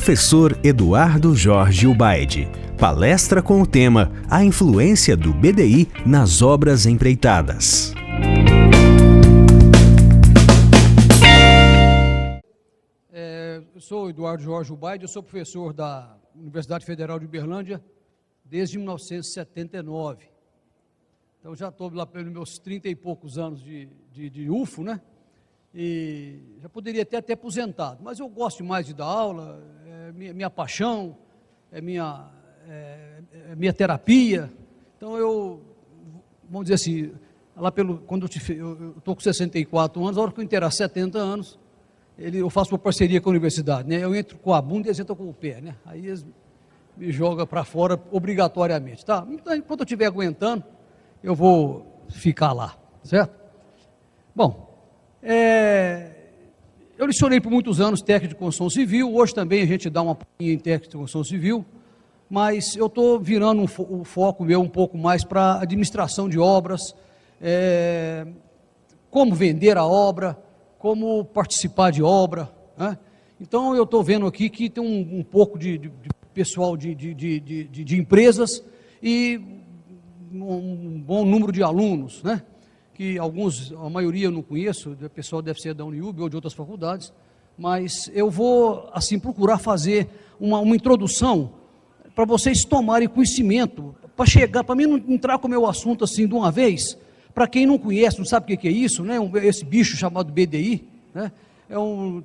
Professor Eduardo Jorge Ubaide, palestra com o tema A influência do BDI nas obras empreitadas. Eu sou Eduardo Jorge Ubaide, eu sou professor da Universidade Federal de Uberlândia desde 1979. Então já estou lá pelos meus 30 e poucos anos de UFO, né? E já poderia até aposentado, mas eu gosto mais de dar aula, é minha paixão, é minha terapia. Então vamos dizer assim, lá quando eu estou com 64 anos, a hora que eu inteirar 70 anos, eu faço uma parceria com a universidade, né? Eu entro com a bunda e eles entram com o pé, né? Aí eles me jogam para fora obrigatoriamente, tá? Então, enquanto eu estiver aguentando, eu vou ficar lá, certo? Bom, eu lecionei por muitos anos técnico de construção civil, hoje também a gente dá uma palhinha em técnico de construção civil, mas eu estou virando o foco meu um pouco mais para administração de obras, como vender a obra, como participar de obra, né? Então eu estou vendo aqui que tem um pouco de pessoal de empresas e um bom número de alunos, né? Que a maioria eu não conheço, o pessoal deve ser da Uniub ou de outras faculdades, mas eu vou, assim, procurar fazer uma introdução para vocês tomarem conhecimento, para mim não entrar com o meu assunto assim de uma vez. Para quem não conhece, não sabe o que é isso, né? Esse bicho chamado BDI, né?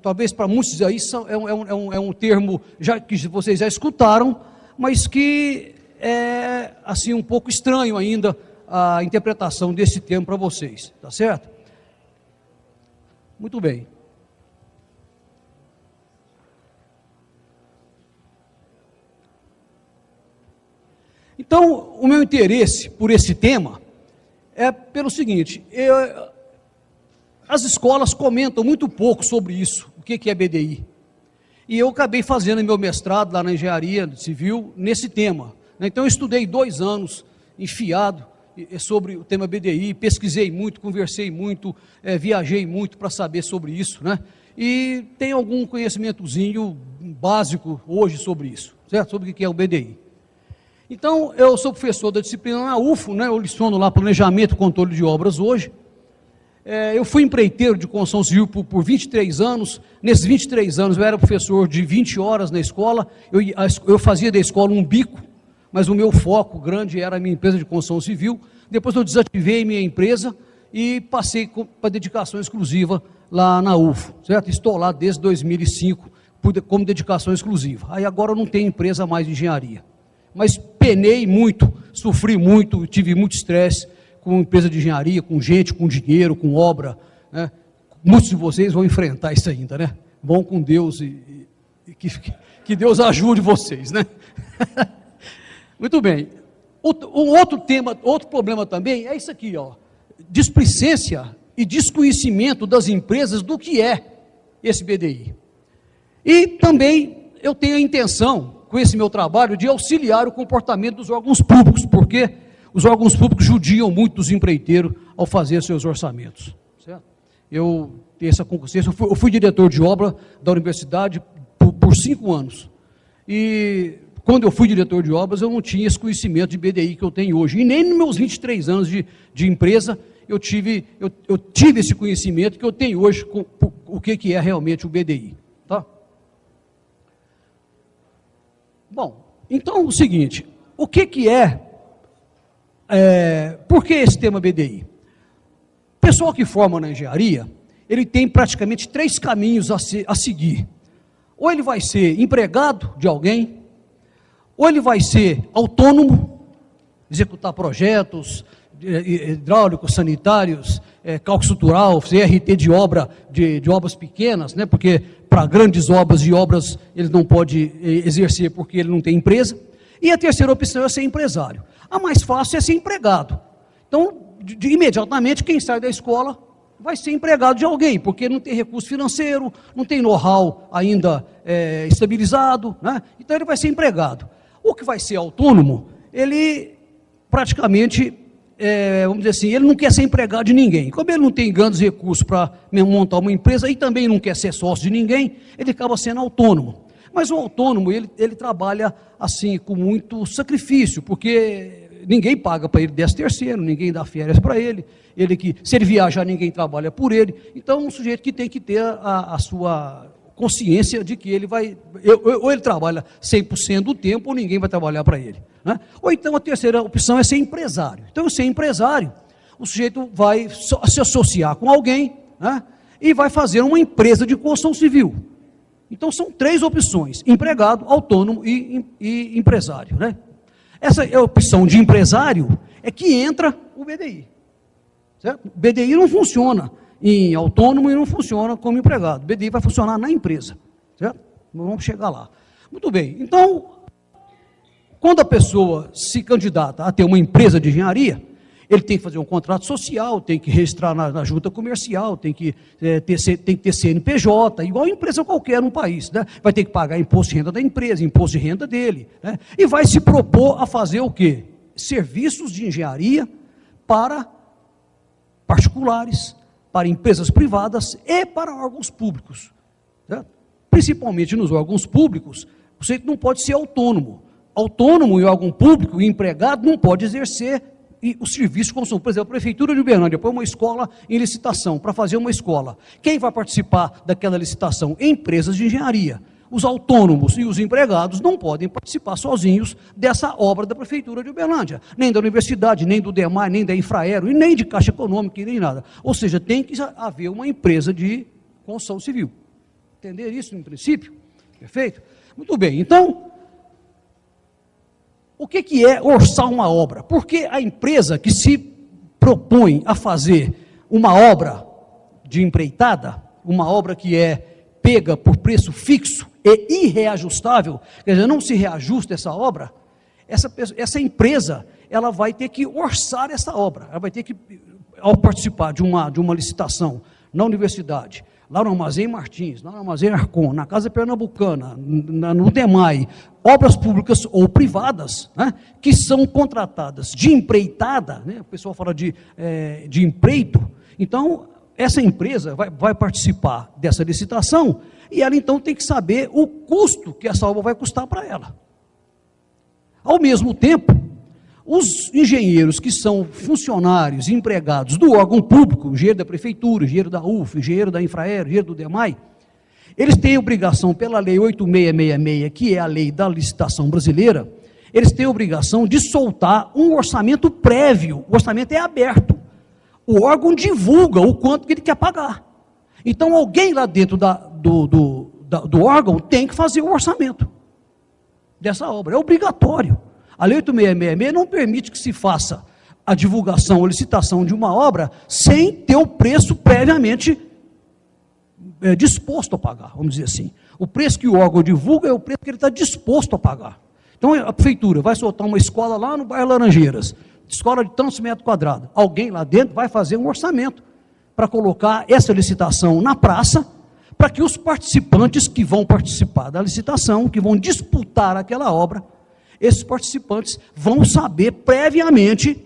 Talvez para muitos aí é um termo que vocês já escutaram, mas que é assim um pouco estranho ainda a interpretação desse termo para vocês, tá certo? Muito bem. Então, o meu interesse por esse tema é pelo seguinte: as escolas comentam muito pouco sobre isso, o que é BDI. E eu acabei fazendo meu mestrado lá na engenharia civil nesse tema. Então eu estudei 2 anos enfiado sobre o tema BDI, pesquisei muito, conversei muito, viajei muito para saber sobre isso, né? E tenho algum conhecimentozinho básico hoje sobre isso, certo? Sobre o que é o BDI. Então, eu sou professor da disciplina na UFO, né? Eu leciono lá planejamento e controle de obras hoje. Eu fui empreiteiro de construção civil por 23 anos, nesses 23 anos eu era professor de 20 horas na escola, eu fazia da escola um bico, mas o meu foco grande era a minha empresa de construção civil. Depois eu desativei minha empresa e passei para dedicação exclusiva lá na UFO, certo? Estou lá desde 2005 como dedicação exclusiva. Aí agora eu não tenho empresa mais de engenharia. Mas penei muito, sofri muito, tive muito estresse com empresa de engenharia, com gente, com dinheiro, com obra, né? Muitos de vocês vão enfrentar isso ainda, né? Vão com Deus e que Deus ajude vocês, né? Muito bem. Outro problema também é isso aqui, ó, displicência e desconhecimento das empresas do que é esse BDI. E também eu tenho a intenção, com esse meu trabalho, de auxiliar o comportamento dos órgãos públicos, porque os órgãos públicos judiam muito dos empreiteiros ao fazer seus orçamentos, certo? Eu tenho essa consciência, eu fui diretor de obra da universidade por 5 anos, e quando eu fui diretor de obras, eu não tinha esse conhecimento de BDI que eu tenho hoje, e nem nos meus 23 anos de empresa, eu tive esse conhecimento que eu tenho hoje, com o que é realmente o BDI, tá? Bom, então é o seguinte, o que por que esse tema BDI? O pessoal que forma na engenharia, ele tem praticamente 3 caminhos a seguir. Ou ele vai ser empregado de alguém, ou ele vai ser autônomo, executar projetos hidráulicos, sanitários, cálculo estrutural, CRT de obras pequenas, né? Porque para grandes obras e obras ele não pode exercer porque ele não tem empresa. E a terceira opção é ser empresário. A mais fácil é ser empregado. Então, imediatamente, quem sai da escola vai ser empregado de alguém, porque não tem recurso financeiro, não tem know-how ainda estabilizado, né? Então ele vai ser empregado. O que vai ser autônomo, ele praticamente, vamos dizer assim, ele não quer ser empregado de ninguém. Como ele não tem grandes recursos para montar uma empresa e também não quer ser sócio de ninguém, ele acaba sendo autônomo. Mas o autônomo, ele trabalha assim, com muito sacrifício, porque ninguém paga para ele 13º, ninguém dá férias para ele, se ele viajar, ninguém trabalha por ele. Então, um sujeito que tem que ter a sua consciência de que ele vai, ou ele trabalha 100% do tempo, ou ninguém vai trabalhar para ele, né? Ou então a terceira opção é ser empresário. Então, ser empresário, o sujeito vai se associar com alguém, né, e vai fazer uma empresa de construção civil. Então, são 3 opções: empregado, autônomo e empresário, né? Essa é a opção de empresário, é que entra o BDI, certo? O BDI não funciona em autônomo e não funciona como empregado. O BDI vai funcionar na empresa, certo? Vamos chegar lá. Muito bem, então, quando a pessoa se candidata a ter uma empresa de engenharia, ele tem que fazer um contrato social, tem que registrar na junta comercial, tem que ter CNPJ, igual empresa qualquer no país, né? Vai ter que pagar imposto de renda da empresa, imposto de renda dele, né? E vai se propor a fazer o quê? Serviços de engenharia para particulares, para empresas privadas e para órgãos públicos, certo? Principalmente nos órgãos públicos, você não pode ser autônomo. Autônomo em órgão público e empregado não pode exercer os serviços como são. Por exemplo, a Prefeitura de Uberlândia põe uma escola em licitação, para fazer uma escola. Quem vai participar daquela licitação? Empresas de engenharia. Os autônomos e os empregados não podem participar sozinhos dessa obra da Prefeitura de Uberlândia, nem da universidade, nem do DEMAI, nem da Infraero, e nem de Caixa Econômica, e nem nada. Ou seja, tem que haver uma empresa de construção civil. Entender isso, em princípio? Perfeito? Muito bem, então, o que é orçar uma obra? Porque a empresa que se propõe a fazer uma obra de empreitada, uma obra que é pega por preço fixo e irreajustável, quer dizer, não se reajusta essa obra, essa empresa, ela vai ter que orçar essa obra, ela vai ter que, ao participar de uma licitação na universidade, lá no Armazém Martins, lá no Armazém Arcon, na Casa Pernambucana, no DEMAI, obras públicas ou privadas, né, que são contratadas de empreitada, né, o pessoal fala de empreito. Então, essa empresa vai participar dessa licitação e ela então tem que saber o custo que essa obra vai custar para ela. Ao mesmo tempo, os engenheiros que são funcionários, empregados do órgão público, engenheiro da prefeitura, engenheiro da UF, engenheiro da Infraero, engenheiro do DEMAI, eles têm obrigação pela lei 8666, que é a lei da licitação brasileira, eles têm obrigação de soltar um orçamento prévio. O orçamento é aberto. O órgão divulga o quanto que ele quer pagar. Então, alguém lá dentro do órgão tem que fazer o orçamento dessa obra. É obrigatório. A lei 8666 não permite que se faça a divulgação ou licitação de uma obra sem ter o preço previamente disposto a pagar, vamos dizer assim. O preço que o órgão divulga é o preço que ele está disposto a pagar. Então, a prefeitura vai soltar uma escola lá no bairro Laranjeiras, escola de tantos metros quadrados. Alguém lá dentro vai fazer um orçamento para colocar essa licitação na praça, para que os participantes que vão participar da licitação, que vão disputar aquela obra, esses participantes vão saber previamente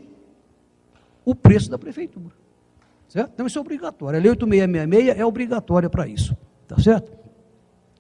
o preço da prefeitura, certo? Então isso é obrigatório, a lei 8666 é obrigatória para isso, tá certo?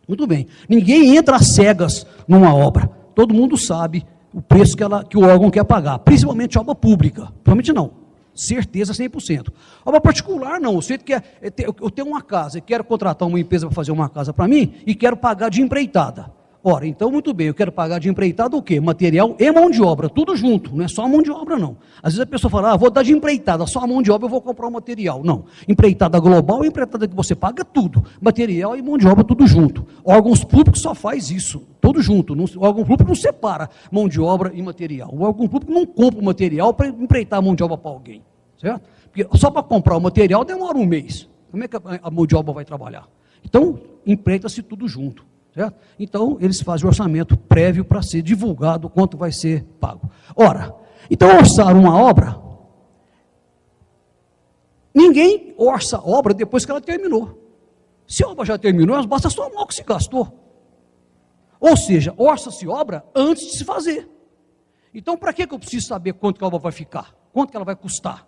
Muito bem, ninguém entra às cegas numa obra, todo mundo sabe o preço que o órgão quer pagar, principalmente obra pública, principalmente não, certeza 100%. Obra particular não, você quer, eu tenho uma casa e quero contratar uma empresa para fazer uma casa para mim e quero pagar de empreitada. Ora, então muito bem, eu quero pagar de empreitada o quê? Material e mão de obra, tudo junto, não é só a mão de obra não. Às vezes a pessoa fala, vou dar de empreitada, só a mão de obra eu vou comprar o material. Não, empreitada global e empreitada que você paga tudo, material e mão de obra tudo junto. Órgãos públicos só faz isso, tudo junto, o órgão público não separa mão de obra e material. O órgão público não compra o material para empreitar a mão de obra para alguém, certo? Porque só para comprar o material demora um mês, como é que a mão de obra vai trabalhar? Então, empreita-se tudo junto. Certo? Então, eles fazem o orçamento prévio para ser divulgado quanto vai ser pago. Ora, então orçar uma obra, ninguém orça a obra depois que ela terminou. Se a obra já terminou, basta somar o que se gastou. Ou seja, orça-se obra antes de se fazer. Então, para que eu preciso saber quanto que a obra vai ficar? Quanto que ela vai custar?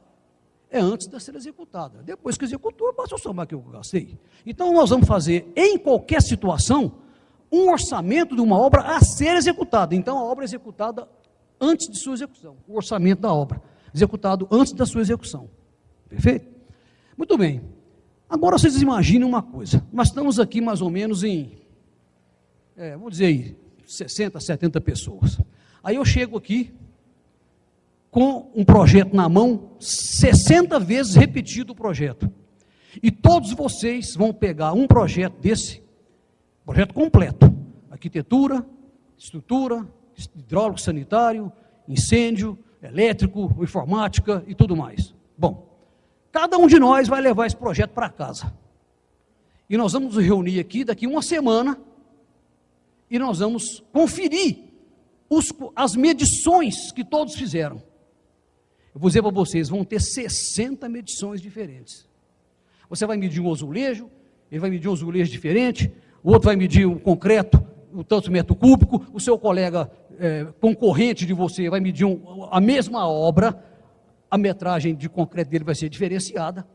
É antes de ser executada. Depois que executou, basta eu somar o que eu gastei. Então, nós vamos fazer, em qualquer situação, um orçamento de uma obra a ser executada. Então, a obra é executada antes de sua execução. O orçamento da obra, executado antes da sua execução. Perfeito? Muito bem. Agora, vocês imaginem uma coisa. Nós estamos aqui mais ou menos em, vamos dizer aí, 60, 70 pessoas. Aí eu chego aqui com um projeto na mão, 60 vezes repetido o projeto. E todos vocês vão pegar um projeto desse, projeto completo, arquitetura, estrutura, hidráulico sanitário, incêndio, elétrico, informática e tudo mais. Bom, cada um de nós vai levar esse projeto para casa. E nós vamos nos reunir aqui daqui uma semana e nós vamos conferir as medições que todos fizeram. Eu vou dizer para vocês, vão ter 60 medições diferentes. Você vai medir um azulejo, ele vai medir um azulejo diferente, o outro vai medir um concreto, um tanto metro cúbico, o seu colega concorrente de você vai medir a mesma obra, a metragem de concreto dele vai ser diferenciada,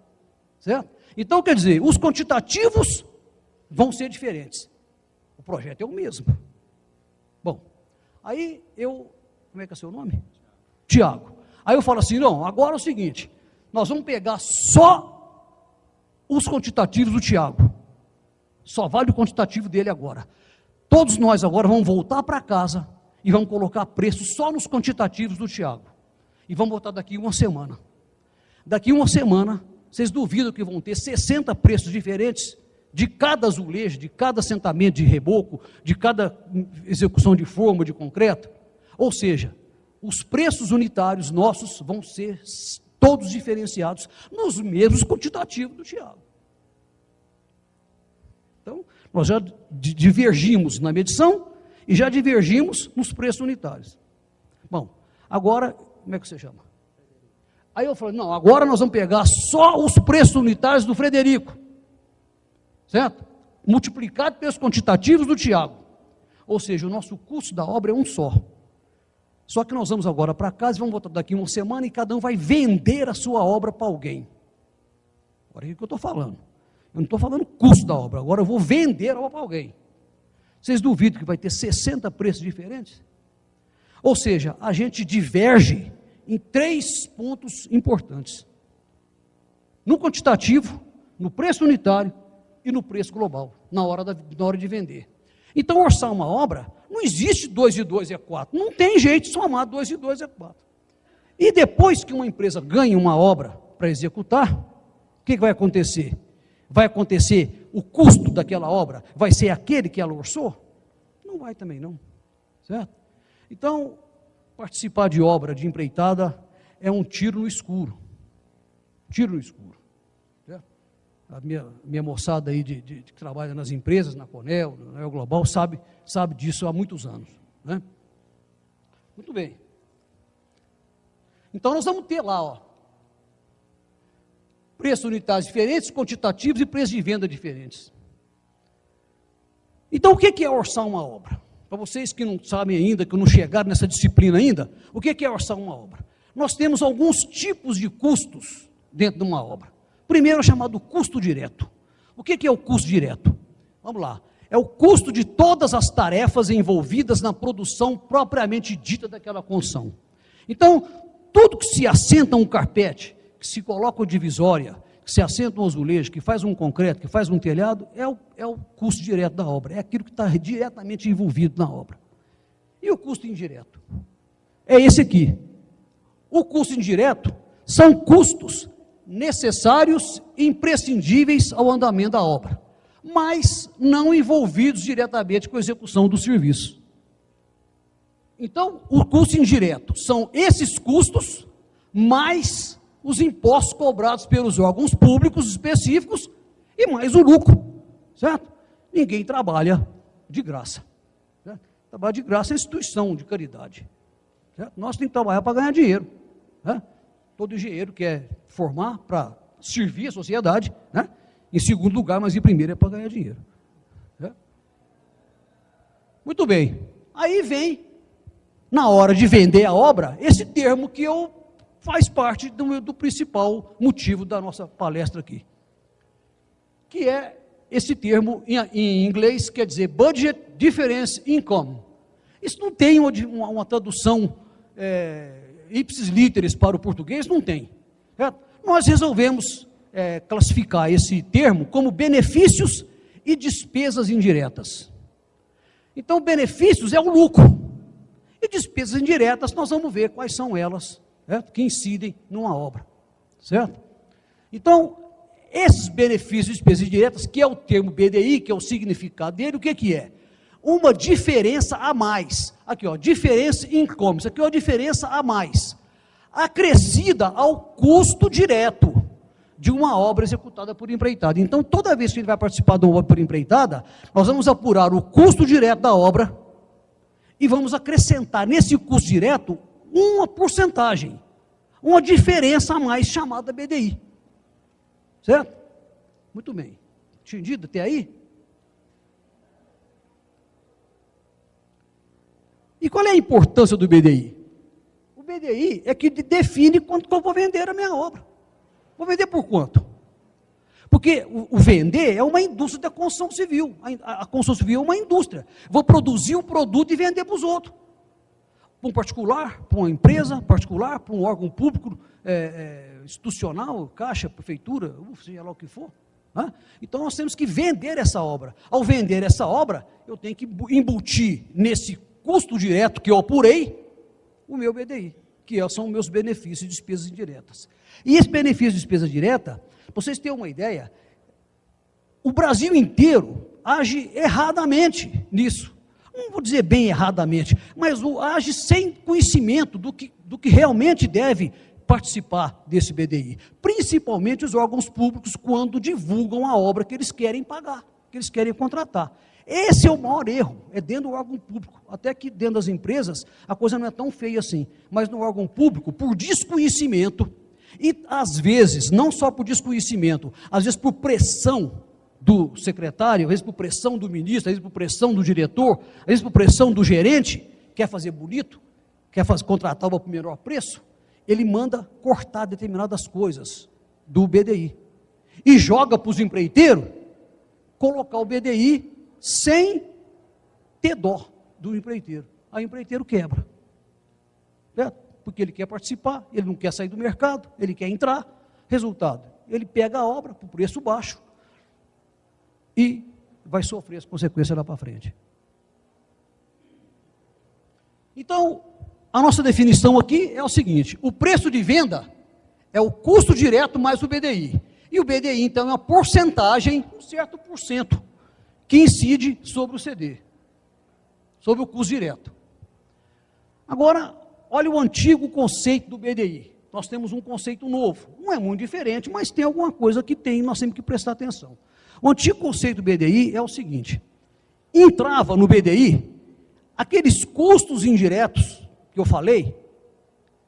certo? Então, quer dizer, os quantitativos vão ser diferentes. O projeto é o mesmo. Bom, aí como é que é o seu nome? Tiago. Aí eu falo assim, não, agora é o seguinte, nós vamos pegar só os quantitativos do Tiago. Só vale o quantitativo dele agora. Todos nós agora vamos voltar para casa e vamos colocar preço só nos quantitativos do Tiago. E vamos voltar daqui uma semana. Daqui uma semana, vocês duvidam que vão ter 60 preços diferentes de cada azulejo, de cada assentamento de reboco, de cada execução de forma de concreto? Ou seja, os preços unitários nossos vão ser todos diferenciados nos mesmos quantitativos do Tiago. Então, nós já divergimos na medição e já divergimos nos preços unitários. Bom, agora, como é que você chama? Aí eu falei, não, agora nós vamos pegar só os preços unitários do Frederico, certo? Multiplicado pelos quantitativos do Tiago. Ou seja, o nosso custo da obra é um só. Só que nós vamos agora para casa e vamos voltar daqui uma semana e cada um vai vender a sua obra para alguém. Agora, o que eu estou falando? Eu não estou falando custo da obra, agora eu vou vender a obra para alguém. Vocês duvidam que vai ter 60 preços diferentes? Ou seja, a gente diverge em 3 pontos importantes. No quantitativo, no preço unitário e no preço global, na hora de vender. Então, orçar uma obra, não existe 2 e 2 é 4. Não tem jeito de somar 2 e 2 é 4. E depois que uma empresa ganha uma obra para executar, o que vai acontecer? Vai acontecer o custo daquela obra? Vai ser aquele que ela orçou? Não vai também não, certo? Então, participar de obra, de empreitada, é um tiro no escuro. Tiro no escuro. Certo? A minha moçada aí que trabalha nas empresas, na Conel, na Conel Global, sabe disso há muitos anos. Né? Muito bem. Então, nós vamos ter lá, preços unitários diferentes, quantitativos e preços de venda diferentes. Então, o que é orçar uma obra? Para vocês que não sabem ainda, que não chegaram nessa disciplina ainda, o que é orçar uma obra? Nós temos alguns tipos de custos dentro de uma obra. Primeiro é chamado custo direto. O que é o custo direto? Vamos lá. É o custo de todas as tarefas envolvidas na produção propriamente dita daquela construção. Então, tudo que se assenta um carpete, que se coloca uma divisória, que se assenta um azulejo, que faz um concreto, que faz um telhado, é o custo direto da obra, é aquilo que está diretamente envolvido na obra. E o custo indireto? É esse aqui. O custo indireto são custos necessários e imprescindíveis ao andamento da obra, mas não envolvidos diretamente com a execução do serviço. Então, o custo indireto são esses custos, mais os impostos cobrados pelos órgãos públicos específicos e mais o lucro, certo? Ninguém trabalha de graça. Certo? Trabalhar de graça é instituição de caridade. Certo? Nós temos que trabalhar para ganhar dinheiro. Né? Todo engenheiro quer formar para servir a sociedade, né? Em segundo lugar, mas em primeiro é para ganhar dinheiro. Certo? Muito bem. Aí vem, na hora de vender a obra, esse termo que faz parte do principal motivo da nossa palestra aqui, que é esse termo em inglês quer dizer Budget Difference Income. Isso não tem uma tradução ipsis literis para o português, não tem. Certo? Nós resolvemos classificar esse termo como benefícios e despesas indiretas. Então, benefícios é o lucro, e despesas indiretas nós vamos ver quais são elas, certo? Que incidem numa obra, certo? Então, esses benefícios e despesas indiretas, que é o termo BDI, que é o significado dele, o que é? Uma diferença a mais, aqui ó, diferença income, isso aqui é uma diferença a mais, acrescida ao custo direto de uma obra executada por empreitada. Então, toda vez que ele vai participar de uma obra por empreitada, nós vamos apurar o custo direto da obra e vamos acrescentar nesse custo direto uma porcentagem, uma diferença a mais chamada BDI. Certo? Muito bem. Entendido até aí? E qual é a importância do BDI? O BDI é que define quanto que eu vou vender a minha obra. Vou vender por quanto? Porque o vender é uma indústria da construção civil. A construção civil é uma indústria. Vou produzir um produto e vender para os outros. Para um particular, para uma empresa particular, para um órgão público, institucional, caixa, prefeitura, seja lá o que for. Né? Então nós temos que vender essa obra. Ao vender essa obra, eu tenho que embutir nesse custo direto que eu apurei, o meu BDI, que são meus benefícios e despesas indiretas. E esse benefício de despesa direta, para vocês terem uma ideia, o Brasil inteiro age erradamente nisso. Não vou dizer bem erradamente, mas age sem conhecimento do que realmente deve participar desse BDI. Principalmente os órgãos públicos, quando divulgam a obra que eles querem pagar, que eles querem contratar. Esse é o maior erro, é dentro do órgão público. Até que dentro das empresas, a coisa não é tão feia assim. Mas no órgão público, por desconhecimento, e às vezes, não só por desconhecimento, às vezes por pressão do secretário, às vezes por pressão do ministro, às vezes por pressão do diretor, às vezes por pressão do gerente, quer fazer bonito, contratar o menor preço, ele manda cortar determinadas coisas do BDI. E joga para os empreiteiros colocar o BDI sem ter dó do empreiteiro. Aí o empreiteiro quebra. Certo? Porque ele quer participar, ele não quer sair do mercado, ele quer entrar. Resultado, ele pega a obra por preço baixo e vai sofrer as consequências lá para frente. Então, a nossa definição aqui é o seguinte: o preço de venda é o custo direto mais o BDI. E o BDI, então, é uma porcentagem, um certo porcento, que incide sobre o CD, sobre o custo direto. Agora, olha o antigo conceito do BDI. Nós temos um conceito novo. Não é muito diferente, mas tem alguma coisa que tem, nós temos que prestar atenção. O antigo conceito do BDI é o seguinte: entrava no BDI aqueles custos indiretos que eu falei,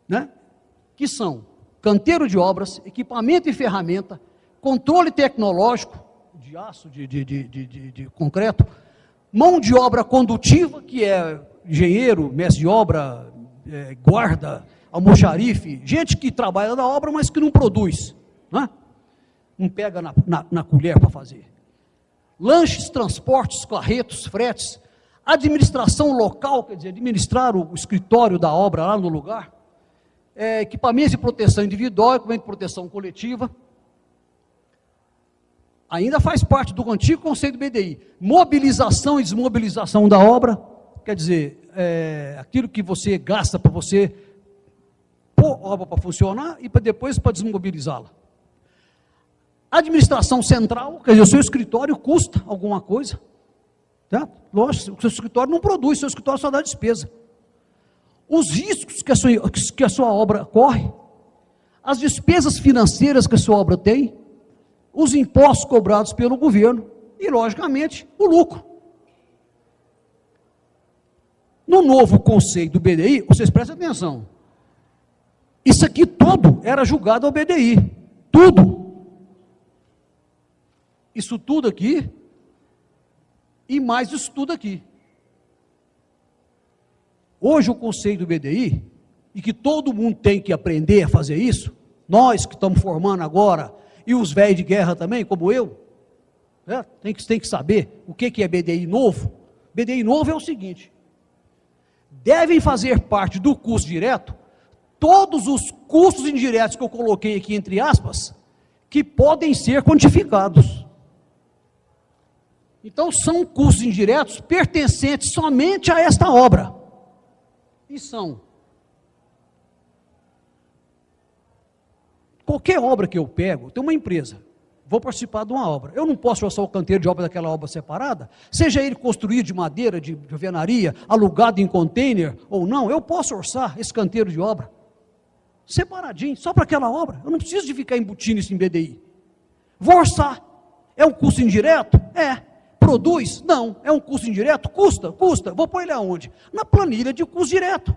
né, que são canteiro de obras, equipamento e ferramenta, controle tecnológico, de aço, de concreto, mão de obra condutiva, que é engenheiro, mestre de obra, guarda, almoxarife, gente que trabalha na obra, mas que não produz, né? Não pega na colher para fazer. Lanches, transportes, carretos, fretes, administração local, quer dizer, administrar o escritório da obra lá no lugar, equipamentos de proteção individual, equipamento de proteção coletiva, ainda faz parte do antigo conceito do BDI. Mobilização e desmobilização da obra, quer dizer, aquilo que você gasta para você pôr a obra para funcionar e depois para desmobilizá-la. Administração central, quer dizer, o seu escritório custa alguma coisa, certo? Lógico, o seu escritório não produz, o seu escritório só dá despesa. Os riscos que a sua obra corre, as despesas financeiras que a sua obra tem, os impostos cobrados pelo governo e, logicamente, o lucro. No novo conceito do BDI, vocês prestem atenção, isso aqui tudo era julgado ao BDI, tudo. Isso tudo aqui, e mais isso tudo aqui. Hoje o conceito do BDI, e que todo mundo tem que aprender a fazer isso, nós que estamos formando agora, e os velhos de guerra também, como eu, né? Tem que saber o que é BDI novo. BDI novo é o seguinte: devem fazer parte do custo direto todos os custos indiretos que eu coloquei aqui entre aspas, que podem ser quantificados. Então são custos indiretos pertencentes somente a esta obra. E são qualquer obra que eu pego, tem uma empresa, vou participar de uma obra, eu não posso orçar o canteiro de obra daquela obra separada, seja ele construído de madeira, de alvenaria, alugado em container ou não, eu posso orçar esse canteiro de obra separadinho, só para aquela obra. Eu não preciso de ficar embutindo isso em BDI. Vou orçar. É um custo indireto? É. Produz? Não. É um custo indireto? Custa. Vou pôr ele aonde? Na planilha de custo direto.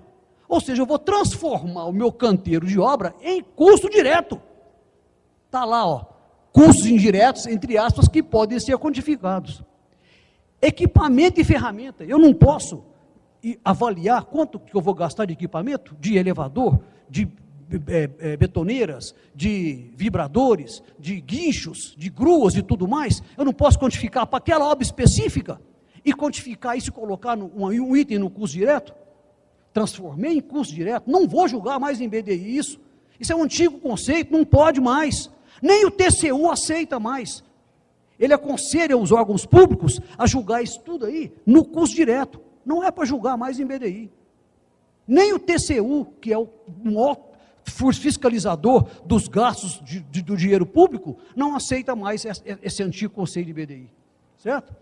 Ou seja, eu vou transformar o meu canteiro de obra em custo direto. Está lá, ó, custos indiretos, entre aspas, que podem ser quantificados. Equipamento e ferramenta. Eu não posso avaliar quanto que eu vou gastar de equipamento, de elevador, de betoneiras, de vibradores, de guinchos, de gruas e tudo mais. Eu não posso quantificar para aquela obra específica e quantificar isso e colocar um item no custo direto. Transformei em custo direto. Não vou julgar mais em BDI isso. Isso é um antigo conceito, não pode mais. Nem o TCU aceita mais. Ele aconselha os órgãos públicos a julgar isso tudo aí no custo direto. Não é para julgar mais em BDI. Nem o TCU, que é o maior fiscalizador dos gastos do dinheiro público, não aceita mais esse antigo conceito de BDI, certo?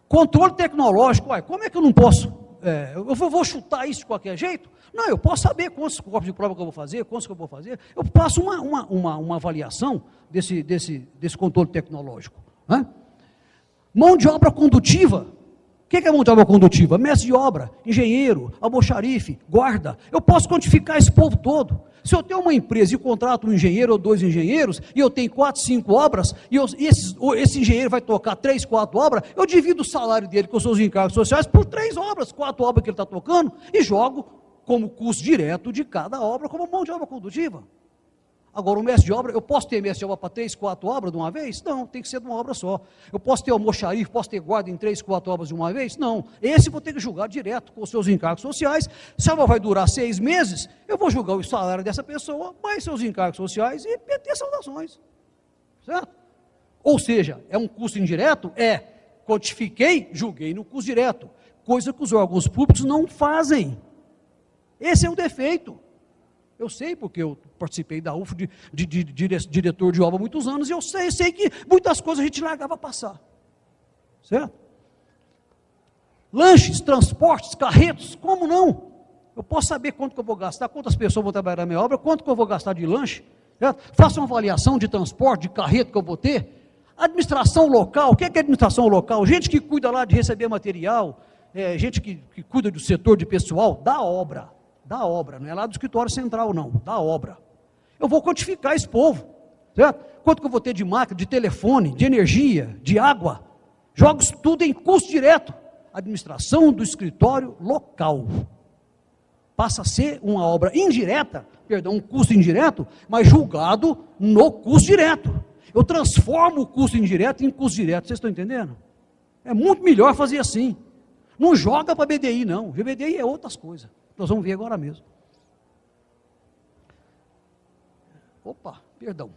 Controle tecnológico, como é que eu não posso, eu vou chutar isso de qualquer jeito? Não, eu posso saber quantos corpos de prova que eu vou fazer, quantos que eu vou fazer, eu faço uma avaliação desse controle tecnológico, né? Mão de obra condutiva. O que é mão de obra condutiva? Mestre de obra, engenheiro, almoxarife, guarda. Eu posso quantificar esse povo todo. Se eu tenho uma empresa e contrato um engenheiro ou 2 engenheiros, e eu tenho 4, 5 obras, e esse engenheiro vai tocar 3, 4 obras, eu divido o salário dele com os seus encargos sociais por 3 obras, 4 obras que ele está tocando, e jogo como custo direto de cada obra, como mão de obra condutiva. Agora, o mestre de obra, eu posso ter mestre de obra para 3, 4 obras de uma vez? Não, tem que ser de uma obra só. Eu posso ter almoxarife, posso ter guarda em 3, 4 obras de uma vez? Não. Esse vou ter que julgar direto com os seus encargos sociais. Se a obra vai durar 6 meses, eu vou julgar o salário dessa pessoa, mais seus encargos sociais e ter saudações. Certo? Ou seja, é um custo indireto? Quantifiquei, julguei no custo direto. Coisa que os órgãos públicos não fazem. Esse é o defeito. Eu sei, porque eu participei da UF de diretor de obra há muitos anos, e eu sei que muitas coisas a gente largava passar. Certo? Lanches, transportes, carretos, como não? Eu posso saber quanto que eu vou gastar, quantas pessoas vão trabalhar na minha obra, quanto que eu vou gastar de lanche, certo? Faço uma avaliação de transporte, de carreto que eu vou ter. Administração local, o que é administração local? Gente que cuida lá de receber material, gente que cuida do setor de pessoal, da obra, não é lá do escritório central não, da obra. Eu vou quantificar esse povo, certo? Quanto que eu vou ter de máquina, de telefone, de energia, de água, jogo isso tudo em custo direto. Administração do escritório local. Passa a ser uma obra indireta, um custo indireto, mas julgado no custo direto. Eu transformo o custo indireto em custo direto, vocês estão entendendo? É muito melhor fazer assim. Não joga para BDI não, BDI é outras coisas. Nós vamos ver agora mesmo. Opa, perdão.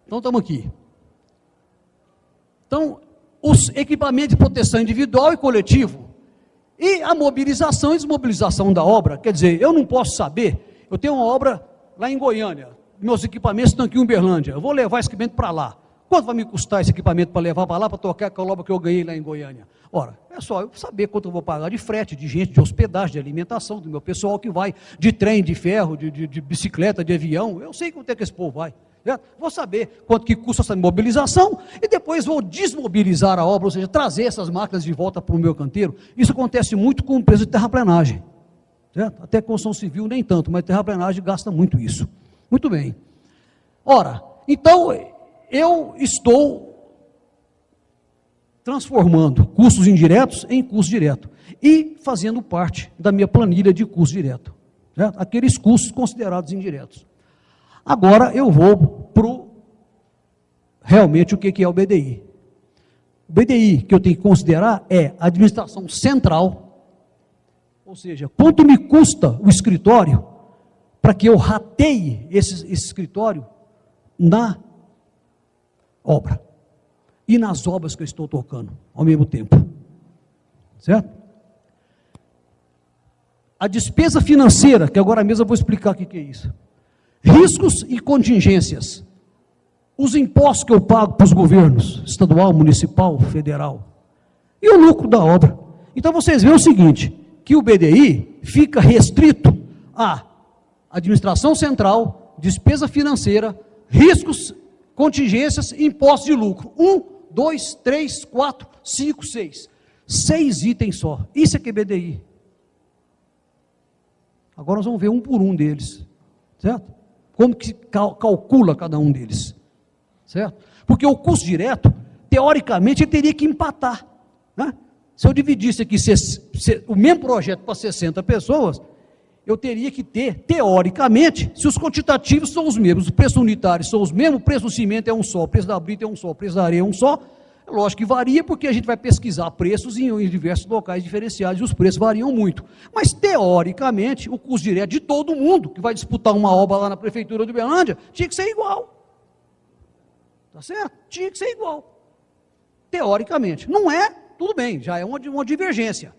Então, estamos aqui. Então, os equipamentos de proteção individual e coletivo, e a mobilização e desmobilização da obra, quer dizer, eu não posso saber, eu tenho uma obra lá em Goiânia, meus equipamentos estão aqui em Uberlândia, eu vou levar esse equipamento para lá. Quanto vai me custar esse equipamento para levar para lá, para tocar aquela obra que eu ganhei lá em Goiânia? Ora, é só eu saber quanto eu vou pagar de frete, de gente, de hospedagem, de alimentação, do meu pessoal que vai de trem, de ferro, de bicicleta, de avião, eu sei quanto é que esse povo vai. Certo? Vou saber quanto que custa essa mobilização e depois vou desmobilizar a obra, ou seja, trazer essas máquinas de volta para o meu canteiro. Isso acontece muito com empresa de terraplenagem. Certo? Até construção civil nem tanto, mas terraplenagem gasta muito isso. Muito bem. Ora, então eu estou transformando custos indiretos em custo direto e fazendo parte da minha planilha de custo direto. certo? Aqueles custos considerados indiretos. Agora eu vou para realmente o que é o BDI. O BDI que eu tenho que considerar é a administração central, ou seja, quanto me custa o escritório para que eu rateie esse escritório na obra e nas obras que eu estou tocando ao mesmo tempo, certo? A despesa financeira, que agora mesmo eu vou explicar o que é isso. Riscos e contingências. Os impostos que eu pago para os governos, estadual, municipal, federal, e o lucro da obra. Então vocês veem o seguinte, que o BDI fica restrito à administração central, despesa financeira, riscos, contingências e impostos de lucro. 1, 2, 3, 4, 5, 6. 6 itens só. Isso é que é BDI. Agora nós vamos ver um por um deles, certo? Como que se calcula cada um deles, certo? Porque o custo direto, teoricamente, ele teria que empatar, né? Se eu dividisse aqui o mesmo projeto para 60 pessoas, eu teria que ter, teoricamente, se os quantitativos são os mesmos, os preços unitários são os mesmos, o preço do cimento é um só, o preço da brita é um só, o preço da areia é um só. É lógico que varia, porque a gente vai pesquisar preços em diversos locais diferenciados, e os preços variam muito. Mas, teoricamente, o custo direto de todo mundo que vai disputar uma obra lá na prefeitura de Uberlândia, tinha que ser igual. Tá certo? Tinha que ser igual. Teoricamente. Não é, tudo bem, já é uma divergência.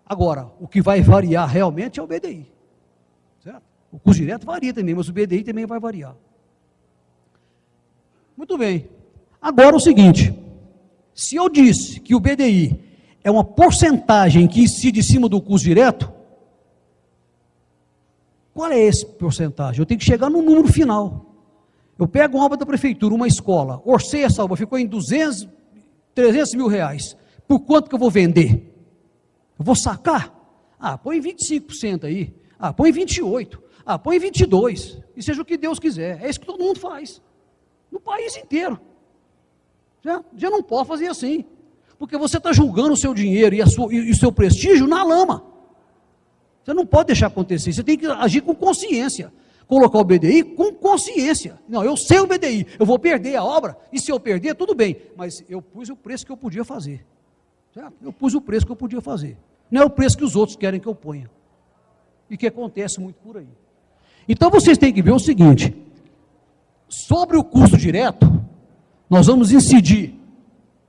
Agora, o que vai variar realmente é o BDI. Certo? O custo direto varia também, mas o BDI também vai variar. Muito bem. Agora o seguinte, se eu disse que o BDI é uma porcentagem que incide em cima do custo direto, qual é esse porcentagem? Eu tenho que chegar no número final. Eu pego uma obra da prefeitura, uma escola, orcei essa obra, ficou em 200, 300 mil reais. Por quanto que eu vou vender? Eu vou sacar? Ah, põe 25% aí. Ah, põe 28%. Ah, põe 22%. E seja o que Deus quiser. É isso que todo mundo faz. No país inteiro. Já não pode fazer assim. Porque você está julgando o seu dinheiro e o seu prestígio na lama. Você não pode deixar acontecer. Você tem que agir com consciência. Colocar o BDI com consciência. Não, eu sei o BDI. Eu vou perder a obra. E se eu perder, tudo bem. Mas eu pus o preço que eu podia fazer. Certo? Eu pus o preço que eu podia fazer. Não é o preço que os outros querem que eu ponha. E que acontece muito por aí. Então vocês têm que ver o seguinte, sobre o custo direto, nós vamos incidir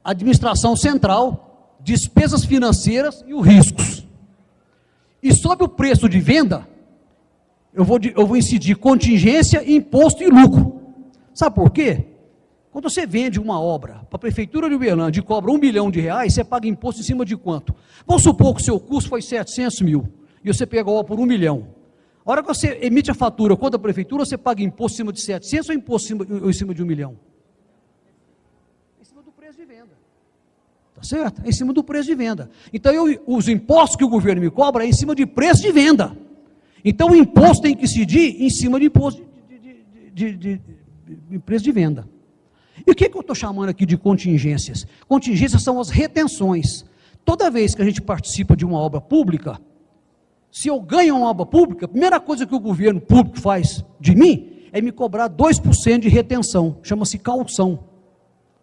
administração central, despesas financeiras e os riscos. E sobre o preço de venda, eu vou incidir contingência, imposto e lucro. Sabe por quê? Quando você vende uma obra para a prefeitura de Uberlândia e cobra R$1 milhão, você paga imposto em cima de quanto? Vamos supor que o seu custo foi 700 mil e você pega a obra por R$1 milhão. A hora que você emite a fatura contra a prefeitura, você paga imposto em cima de 700 ou imposto em cima de R$1 milhão? Em cima do preço de venda. Tá certo? É em cima do preço de venda. Então, os impostos que o governo me cobra é em cima de preço de venda. Então, o imposto tem que incidir em cima de imposto de preço de venda. E o que eu estou chamando aqui de contingências? Contingências são as retenções. Toda vez que a gente participa de uma obra pública, se eu ganho uma obra pública, a primeira coisa que o governo público faz de mim é me cobrar 2% de retenção, chama-se caução.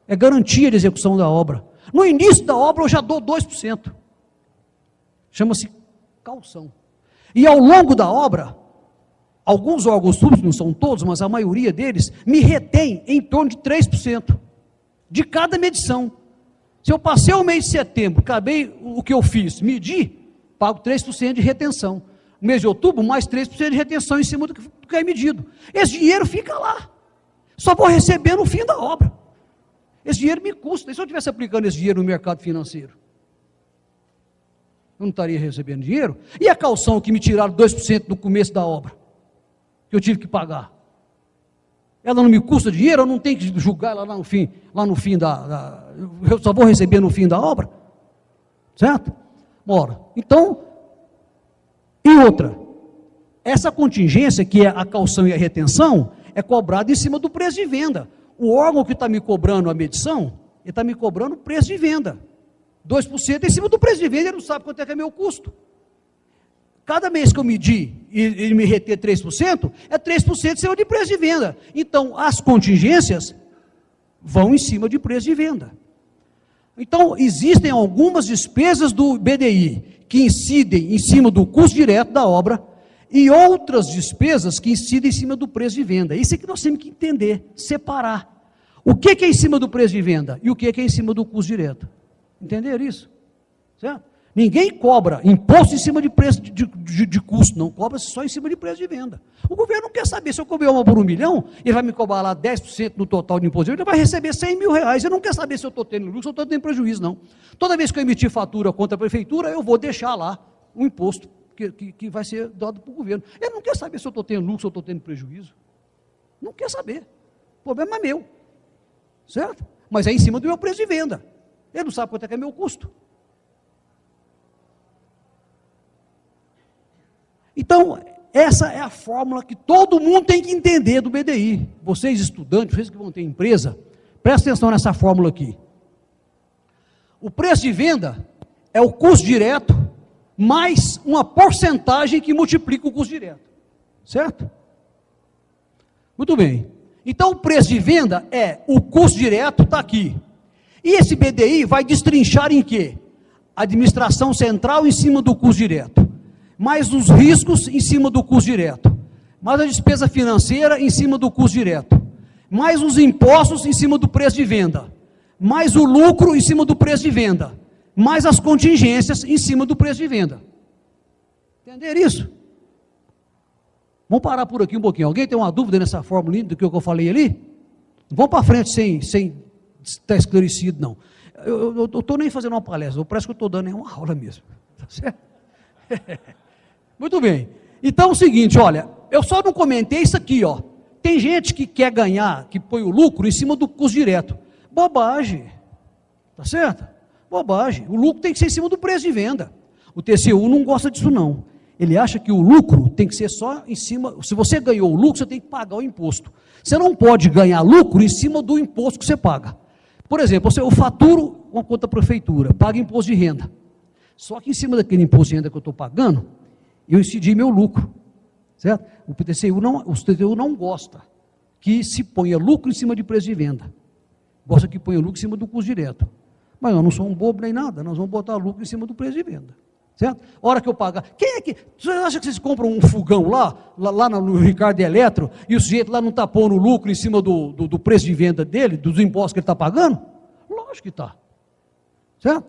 É garantia de execução da obra. No início da obra eu já dou 2%. Chama-se caução. E ao longo da obra, alguns órgãos públicos, não são todos, mas a maioria deles, me retém em torno de 3% de cada medição. Se eu passei o mês de setembro, acabei o que eu fiz, medi, pago 3% de retenção. No mês de outubro, mais 3% de retenção em cima do que é medido. Esse dinheiro fica lá. Só vou receber no fim da obra. Esse dinheiro me custa. E se eu estivesse aplicando esse dinheiro no mercado financeiro? Eu não estaria recebendo dinheiro? E a caução que me tiraram 2% no começo da obra? Que eu tive que pagar? Ela não me custa dinheiro? Eu não tenho que julgar ela lá no fim eu só vou receber no fim da obra? Certo? Ora, então, e outra, essa contingência, que é a caução e a retenção, é cobrada em cima do preço de venda. O órgão que está me cobrando a medição, ele está me cobrando o preço de venda. 2% em cima do preço de venda, ele não sabe quanto é que é meu custo. Cada mês que eu medir e ele me reter 3%, é 3% em cima de preço de venda. Então, as contingências vão em cima de preço de venda. Então, existem algumas despesas do BDI que incidem em cima do custo direto da obra e outras despesas que incidem em cima do preço de venda. Isso é que nós temos que entender, separar. O que é em cima do preço de venda e o que é em cima do custo direto. Entenderam isso? Certo? Ninguém cobra imposto em cima de preço de custo, não cobra só em cima de preço de venda. O governo não quer saber, se eu cobrar uma por $1 milhão, ele vai me cobrar lá 10% no total de imposto, ele vai receber R$100 mil, ele não quer saber se eu estou tendo lucro, se eu estou tendo prejuízo, não. Toda vez que eu emitir fatura contra a prefeitura, eu vou deixar lá o imposto que vai ser dado para o governo. Ele não quer saber se eu estou tendo lucro, se eu estou tendo prejuízo. Não quer saber. O problema é meu. Certo? Mas é em cima do meu preço de venda. Ele não sabe quanto é que é meu custo. Então, essa é a fórmula que todo mundo tem que entender do BDI. Vocês estudantes, vocês que vão ter empresa, prestem atenção nessa fórmula aqui. O preço de venda é o custo direto mais uma porcentagem que multiplica o custo direto. Certo? Muito bem. Então, o preço de venda é o custo direto, está aqui. E esse BDI vai destrinchar em quê? Administração central em cima do custo direto, mais os riscos em cima do custo direto, mais a despesa financeira em cima do custo direto, mais os impostos em cima do preço de venda, mais o lucro em cima do preço de venda, mais as contingências em cima do preço de venda. Entenderam isso? Vamos parar por aqui um pouquinho. Alguém tem uma dúvida nessa fórmula do que eu falei ali? Vamos para frente sem estar esclarecido, não. Eu estou nem fazendo uma palestra, parece que eu estou dando uma aula mesmo. Tá certo? Muito bem. Então é o seguinte, olha, eu só não comentei isso aqui, ó. Tem gente que quer ganhar, que põe o lucro em cima do custo direto. Bobagem. Tá certo? Bobagem. O lucro tem que ser em cima do preço de venda. O TCU não gosta disso, não. Ele acha que o lucro tem que ser só em cima, se você ganhou o lucro, você tem que pagar o imposto. Você não pode ganhar lucro em cima do imposto que você paga. Por exemplo, eu faturo uma conta da prefeitura, pago imposto de renda. Só que em cima daquele imposto de renda que eu estou pagando, eu incidi meu lucro. Certo? O TCU não gosta que se ponha lucro em cima de preço de venda. Gosta que ponha lucro em cima do custo direto. Mas nós não somos bobo nem nada, nós vamos botar lucro em cima do preço de venda. Certo? A hora que eu pagar, quem é que, você acha que vocês compram um fogão lá no Ricardo Eletro, e o sujeito lá não está pondo lucro em cima do preço de venda dele, dos impostos que ele está pagando? Lógico que está. Certo?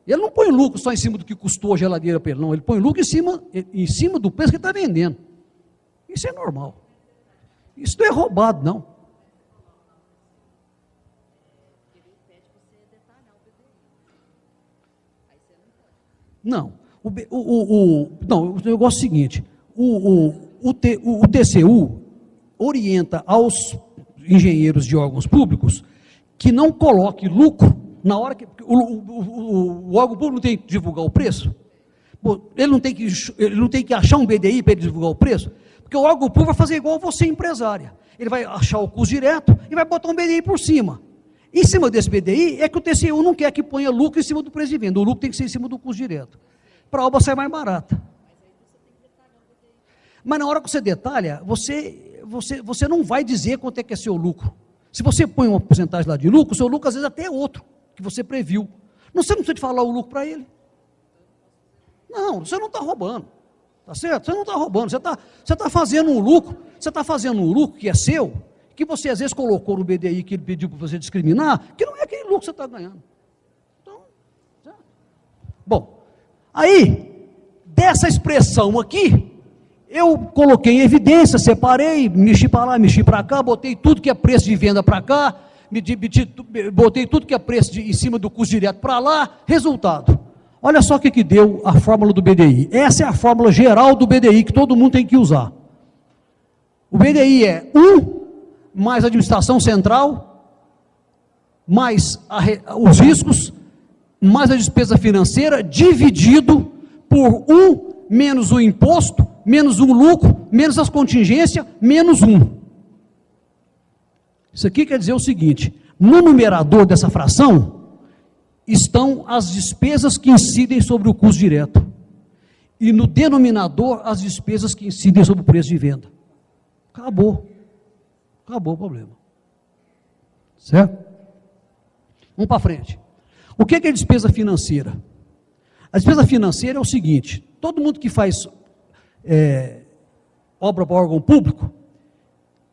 Ele não põe lucro só em cima do que custou a geladeira para ele, não, ele põe lucro em cima do preço que ele está vendendo. Isso é normal. Isso não é roubado, não. Não. Não, o negócio é o seguinte, o TCU orienta aos engenheiros de órgãos públicos que não coloque lucro na hora que o órgão público não tem que divulgar o preço. Ele não tem que achar um BDI para ele divulgar o preço, porque o órgão público vai fazer igual você, empresária. Ele vai achar o custo direto e vai botar um BDI por cima. Em cima desse BDI é que o TCU não quer que ponha lucro em cima do preço de venda. O lucro tem que ser em cima do custo direto. Para a obra sair mais barata. Mas na hora que você detalha, você não vai dizer quanto é que é seu lucro. Se você põe uma porcentagem lá de lucro, seu lucro às vezes até é outro, que você previu. Você não precisa de falar o lucro para ele. Não, você não está roubando. Tá certo? Você não está roubando. Você está fazendo um lucro, que é seu, que você às vezes colocou no BDI que ele pediu para você discriminar, que não é aquele lucro que você está ganhando. Então, certo? Bom, aí, dessa expressão aqui, eu coloquei em evidência, separei, mexi para lá, mexi para cá, botei tudo que é preço de venda para cá, botei tudo que é preço em cima do custo direto para lá, resultado. Olha só o que deu a fórmula do BDI. Essa é a fórmula geral do BDI que todo mundo tem que usar. O BDI é 1 mais a administração central, mais os riscos, mais a despesa financeira, dividido por 1 menos o imposto, menos o lucro, menos as contingências, menos 1. Isso aqui quer dizer o seguinte, no numerador dessa fração, estão as despesas que incidem sobre o custo direto. e no denominador as despesas que incidem sobre o preço de venda. Acabou o problema. Certo? Vamos para frente. O que é despesa financeira? A despesa financeira é o seguinte: todo mundo que faz obra para órgão público,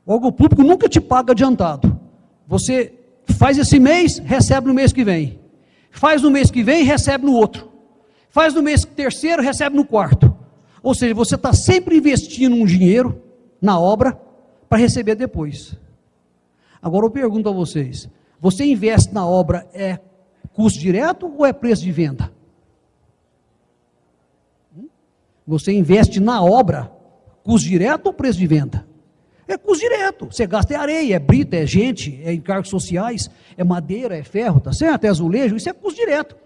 o órgão público nunca te paga adiantado. Você faz esse mês, recebe no mês que vem. Faz no mês que vem, recebe no outro. Faz no mês terceiro, recebe no quarto. Ou seja, você está sempre investindo um dinheiro na obra para receber depois. Agora eu pergunto a vocês: você investe na obra custo direto ou é preço de venda? Você investe na obra custo direto ou preço de venda? É custo direto. Você gasta areia, é brita, é gente, é encargos sociais, é madeira, é ferro, tá certo? É azulejo, isso é custo direto.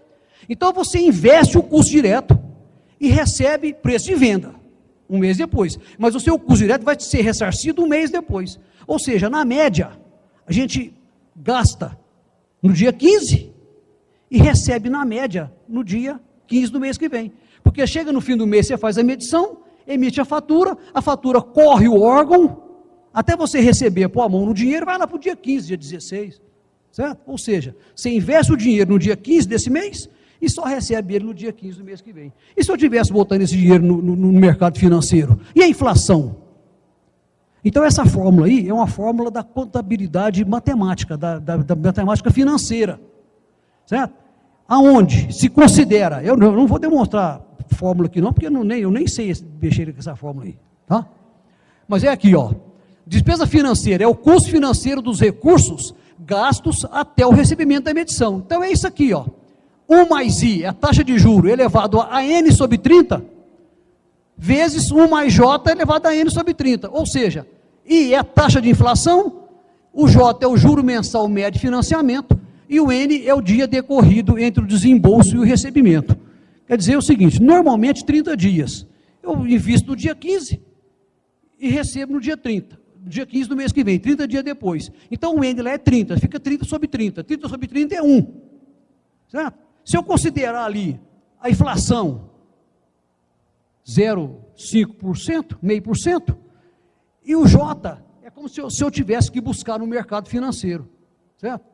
Então você investe o custo direto e recebe preço de venda um mês depois. Mas o seu custo direto vai ser ressarcido um mês depois. Ou seja, na média, a gente gasta no dia 15 e recebe na média no dia 15 do mês que vem. Porque chega no fim do mês, você faz a medição, emite a fatura corre o órgão, até você receber, pôr a mão no dinheiro, vai lá para o dia 15, dia 16, certo? Ou seja, você investe o dinheiro no dia 15 desse mês e só recebe ele no dia 15 do mês que vem. E se eu tivesse botando esse dinheiro no mercado financeiro? E a inflação? Então essa fórmula aí é uma fórmula da contabilidade matemática, da matemática financeira, certo? Aonde se considera, eu não vou demonstrar fórmula aqui não, porque eu nem sei mexer com essa fórmula aí, tá? Mas é aqui, ó, despesa financeira é o custo financeiro dos recursos gastos até o recebimento da medição. Então é isso aqui, ó, 1 mais I é a taxa de juro elevado a N sobre 30, vezes 1 mais J elevado a N sobre 30, ou seja, I é a taxa de inflação, o J é o juro mensal médio de financiamento, e o N é o dia decorrido entre o desembolso e o recebimento. Quer dizer o seguinte, normalmente 30 dias, eu invisto no dia 15 e recebo no dia 30, no dia 15 do mês que vem, 30 dias depois. Então o N lá é 30, fica 30 sobre 30, 30 sobre 30 é 1, certo? Se eu considerar ali a inflação 0,5%, meio por cento, e o J é como se eu tivesse que buscar no mercado financeiro, certo?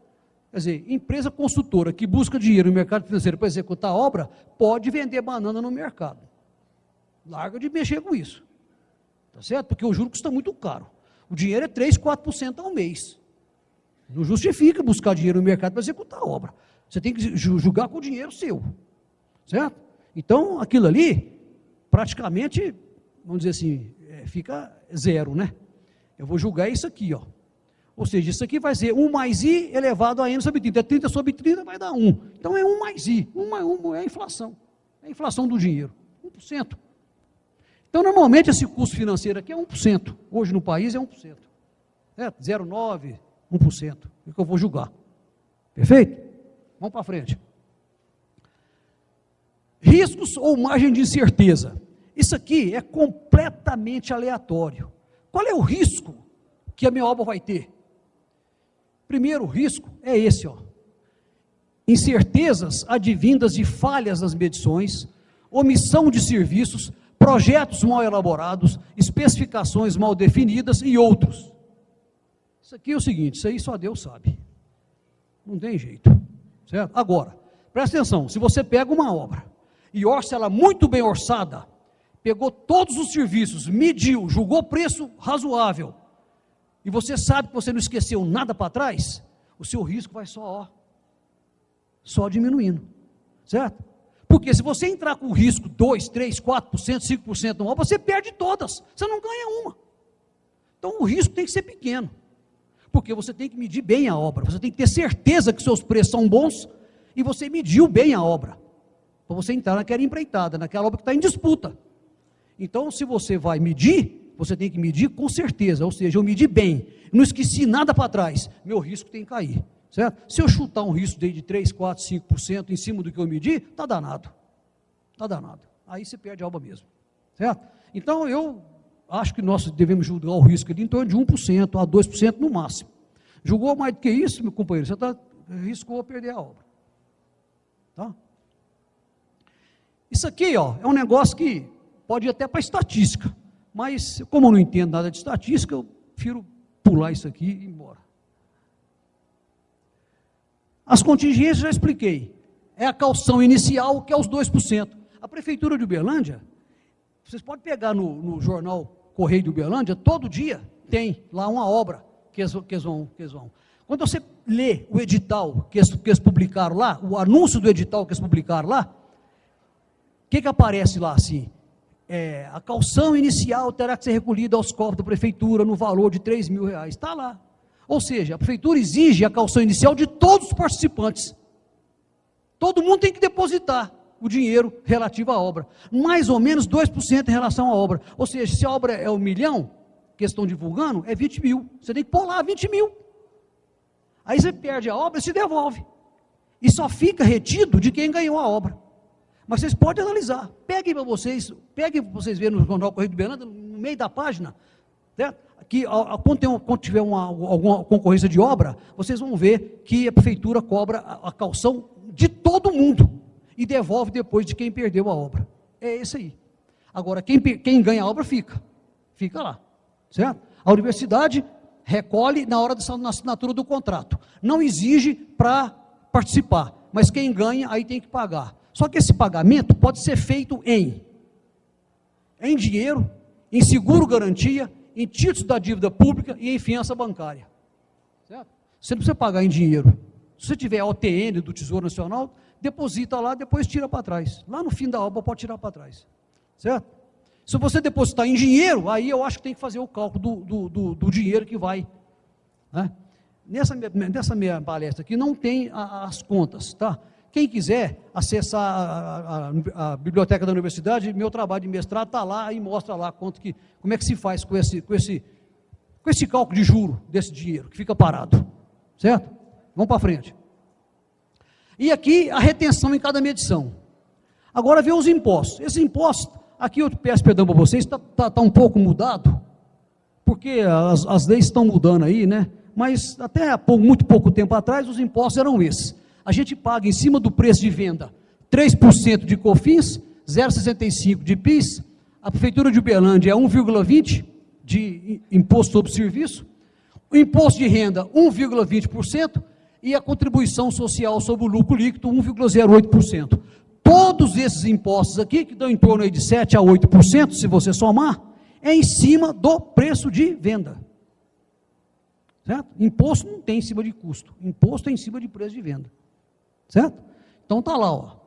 Quer dizer, empresa construtora que busca dinheiro no mercado financeiro para executar a obra, pode vender banana no mercado. Larga de mexer com isso, tá certo? Porque o juro custa muito caro. O dinheiro é 3, 4% ao mês. Não justifica buscar dinheiro no mercado para executar a obra. Você tem que julgar com o dinheiro seu, certo? Então, aquilo ali, praticamente, vamos dizer assim, fica zero, né? Eu vou julgar isso aqui, ó. Ou seja, isso aqui vai ser 1 mais I elevado a N sobre 30. 30 sobre 30 vai dar 1. Então é 1 mais I. 1 mais 1 é a inflação. É a inflação do dinheiro. 1%. Então, normalmente, esse custo financeiro aqui é 1%. Hoje no país é 1%. Certo? 0,9%, 1%. É o que eu vou julgar. Perfeito? Vamos para frente. Riscos ou margem de incerteza. Isso aqui é completamente aleatório. Qual é o risco que a minha obra vai ter? Primeiro risco é esse, ó. Incertezas advindas de falhas nas medições, omissão de serviços, projetos mal elaborados, especificações mal definidas e outros. Isso aqui é o seguinte, isso aí só Deus sabe. Não tem jeito, certo? Agora, presta atenção, se você pega uma obra e orça ela muito bem orçada, pegou todos os serviços, mediu, julgou preço razoável, e você sabe que você não esqueceu nada para trás, o seu risco vai só diminuindo, certo? Porque se você entrar com risco 2, 3, 4%, 5% numa obra, você perde todas, você não ganha uma. Então o risco tem que ser pequeno, porque você tem que medir bem a obra, você tem que ter certeza que seus preços são bons, e você mediu bem a obra, para você entrar naquela empreitada, naquela obra que está em disputa. Então, se você vai medir, você tem que medir com certeza, ou seja, eu medi bem, não esqueci nada para trás, meu risco tem que cair, certo? Se eu chutar um risco de 3, 4, 5% em cima do que eu medi, está danado, aí você perde a obra mesmo, certo? Então, eu acho que nós devemos julgar o risco ali em torno de 1% a 2% no máximo. Julgou mais do que isso, meu companheiro, você riscou perder a obra, tá? Isso aqui, ó, é um negócio que pode ir até para estatística, mas como eu não entendo nada de estatística, eu prefiro pular isso aqui e ir embora. As contingências já expliquei, é a caução inicial, que é os 2%. A Prefeitura de Uberlândia, vocês podem pegar no jornal Correio de Uberlândia, todo dia tem lá uma obra que eles vão. Quando você lê o edital que eles publicaram lá, o anúncio do edital que eles publicaram lá, o que aparece lá assim? A caução inicial terá que ser recolhida aos cofres da Prefeitura no valor de R$3.000, está lá. Ou seja, a Prefeitura exige a caução inicial de todos os participantes. Todo mundo tem que depositar o dinheiro relativo à obra, mais ou menos 2% em relação à obra. Ou seja, se a obra é 1 milhão, que eles estão divulgando, é 20 mil. Você tem que pôr lá 20 mil. Aí você perde a obra e se devolve. E só fica retido de quem ganhou a obra. Mas vocês podem analisar. Peguem para vocês verem no jornal Correio de Uberlândia, no meio da página, certo? Que quando tiver alguma concorrência de obra, vocês vão ver que a Prefeitura cobra a caução de todo mundo e devolve depois de quem perdeu a obra. É isso aí. Agora, quem ganha a obra fica lá, certo? A universidade recolhe na hora da assinatura do contrato. Não exige para participar, mas quem ganha aí tem que pagar. Só que esse pagamento pode ser feito em dinheiro, em seguro-garantia, em títulos da dívida pública e em fiança bancária. Certo? Você não precisa pagar em dinheiro. Se você tiver OTN do Tesouro Nacional, deposita lá, depois tira para trás. Lá no fim da obra pode tirar para trás. Certo? Se você depositar em dinheiro, aí eu acho que tem que fazer o cálculo do dinheiro que vai. Né? Nessa minha palestra aqui não tem as contas, tá? Quem quiser acessar a biblioteca da universidade, meu trabalho de mestrado está lá e mostra lá como é que se faz com esse cálculo de juro desse dinheiro que fica parado, certo? Vamos para frente. E aqui a retenção em cada medição. Agora vê os impostos. Esses impostos, aqui eu peço perdão para vocês, está um pouco mudado, porque as leis estão mudando aí, né? Mas até muito pouco tempo atrás os impostos eram esses. A gente paga em cima do preço de venda 3% de COFINS, 0,65% de PIS, a Prefeitura de Uberlândia é 1,20% de imposto sobre serviço, o imposto de renda 1,20% e a contribuição social sobre o lucro líquido 1,08%. Todos esses impostos aqui, que dão em torno aí de 7% a 8%, se você somar, é em cima do preço de venda. Certo? Imposto não tem em cima de custo, imposto é em cima de preço de venda. Certo? Então está lá, ó.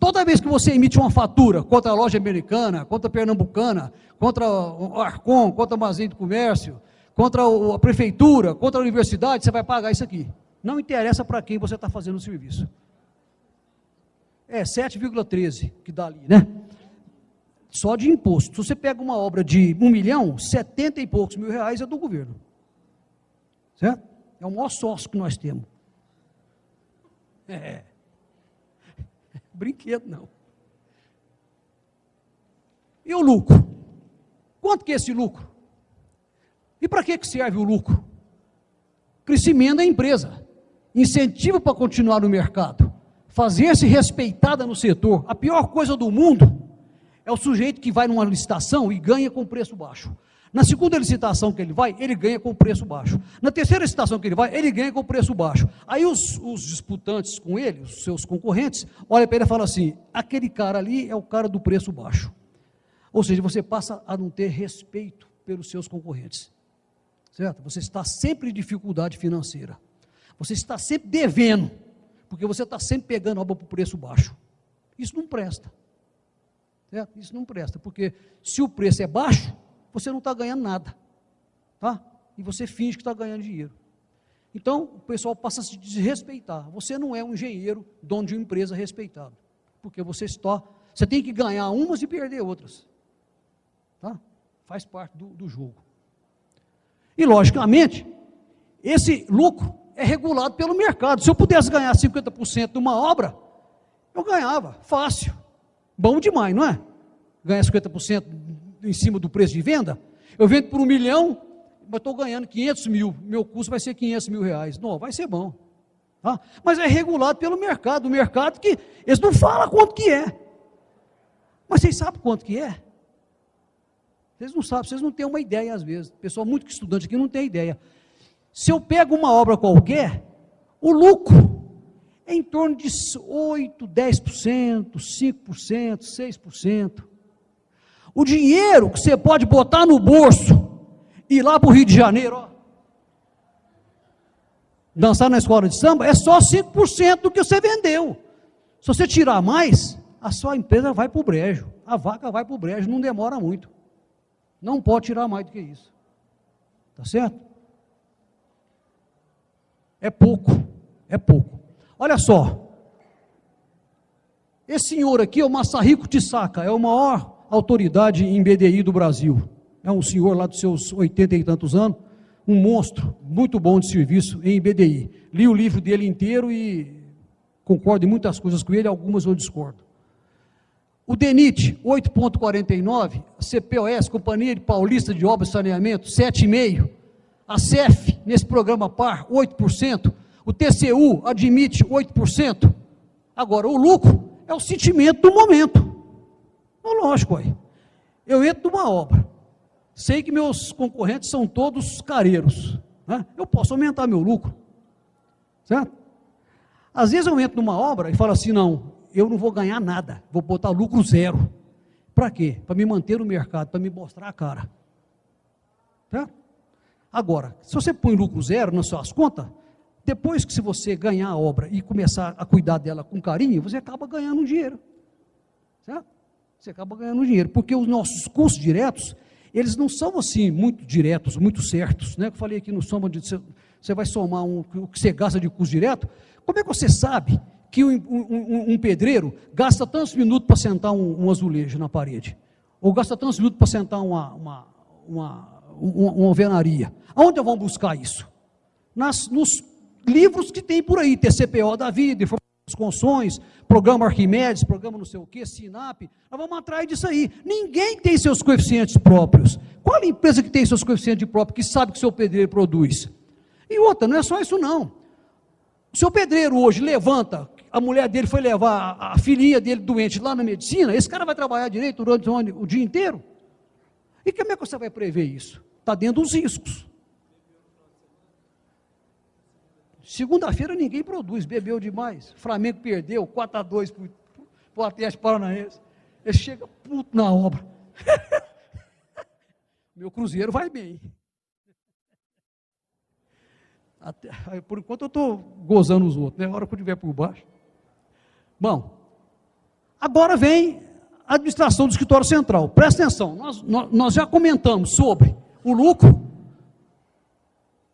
Toda vez que você emite uma fatura contra a loja americana, contra a pernambucana, contra o Arcon, contra o Armazém do Comércio, contra a prefeitura, contra a universidade, você vai pagar isso aqui. Não interessa para quem você está fazendo o serviço. É 7,13 que dá ali, né? Só de imposto. Se você pega uma obra de 1 milhão, 70 e poucos mil reais é do governo. Certo? É o maior sócio que nós temos. Brinquedo não. E o lucro? Quanto que é esse lucro? E para que serve o lucro? Crescimento da empresa, incentivo para continuar no mercado, fazer-se respeitada no setor. A pior coisa do mundo é o sujeito que vai numa licitação e ganha com preço baixo. Na segunda licitação que ele vai, ele ganha com preço baixo. Na terceira licitação que ele vai, ele ganha com preço baixo. Aí os disputantes com ele, os seus concorrentes, olham para ele e falam assim, aquele cara ali é o cara do preço baixo. Ou seja, você passa a não ter respeito pelos seus concorrentes. Certo? Você está sempre em dificuldade financeira. Você está sempre devendo, porque você está sempre pegando obra por preço baixo. Isso não presta. Certo? Isso não presta, porque se o preço é baixo, você não está ganhando nada, tá? E você finge que está ganhando dinheiro. Então, o pessoal passa a se desrespeitar. Você não é um engenheiro, dono de uma empresa respeitado, porque você tem que ganhar umas e perder outras, tá? Faz parte do jogo. E, logicamente, esse lucro é regulado pelo mercado. Se eu pudesse ganhar 50% de uma obra, eu ganhava, fácil, bom demais, não é? Ganhar 50% em cima do preço de venda, eu vendo por 1 milhão, mas estou ganhando 500 mil, meu custo vai ser 500 mil reais, não, vai ser bom, tá? Mas é regulado pelo mercado, o mercado que, eles não falam quanto que é, mas vocês sabem quanto que é? Vocês não sabem, vocês não têm uma ideia às vezes. Pessoal muito estudante aqui não tem ideia. Se eu pego uma obra qualquer, o lucro é em torno de 8%, 10%, 5%, 6%. O dinheiro que você pode botar no bolso e ir lá para o Rio de Janeiro, ó, dançar na escola de samba, é só 5% do que você vendeu. Se você tirar mais, a sua empresa vai para o brejo, a vaca vai para o brejo, não demora muito. Não pode tirar mais do que isso. Tá certo? É pouco, é pouco. Olha só, esse senhor aqui é o Masahiko Chisaka, é o maior autoridade em BDI do Brasil. É um senhor lá dos seus 80 e tantos anos, um monstro, muito bom de serviço em BDI. Li o livro dele inteiro e concordo em muitas coisas com ele, algumas eu discordo. O DENIT, 8,49, a CPOS, Companhia Paulista de Obras e Saneamento, 7,5%, a CEF, nesse programa PAR, 8%, o TCU admite 8%. Agora, o lucro é o sentimento do momento. Lógico, aí. Eu entro numa obra, sei que meus concorrentes são todos careiros, né? Eu posso aumentar meu lucro, certo? Às vezes eu entro numa obra e falo assim, não, eu não vou ganhar nada, vou botar lucro zero. Para quê? Para me manter no mercado, para me mostrar a cara. Certo? Agora, se você põe lucro zero nas suas contas, depois que se você ganhar a obra e começar a cuidar dela com carinho, você acaba ganhando dinheiro. Certo? Você acaba ganhando dinheiro, porque os nossos custos diretos, eles não são assim muito diretos, muito certos, né? Eu falei aqui no soma, você vai somar o que você gasta de custo direto. Como é que você sabe que um pedreiro gasta tantos minutos para sentar um azulejo na parede? Ou gasta tantos minutos para sentar uma alvenaria? Aonde eu vou buscar isso? Nos livros que tem por aí, TCPO da vida, Construções, programa Arquimedes, programa não sei o que, SINAP, nós vamos atrás disso aí. Ninguém tem seus coeficientes próprios. Qual é a empresa que tem seus coeficientes próprios, que sabe que o seu pedreiro produz? E outra, não é só isso não. O seu pedreiro hoje levanta, a mulher dele foi levar a filhinha dele doente lá na medicina, esse cara vai trabalhar direito durante o dia inteiro? E como é que você vai prever isso? Está dentro dos riscos. Segunda-feira ninguém produz, bebeu demais. Flamengo perdeu 4-2 para o Atlético Paranaense. Ele chega puto na obra. Meu Cruzeiro vai bem. Por enquanto eu estou gozando os outros, né? A hora que eu estiver por baixo. Bom, agora vem a administração do escritório central. Presta atenção, nós já comentamos sobre o lucro,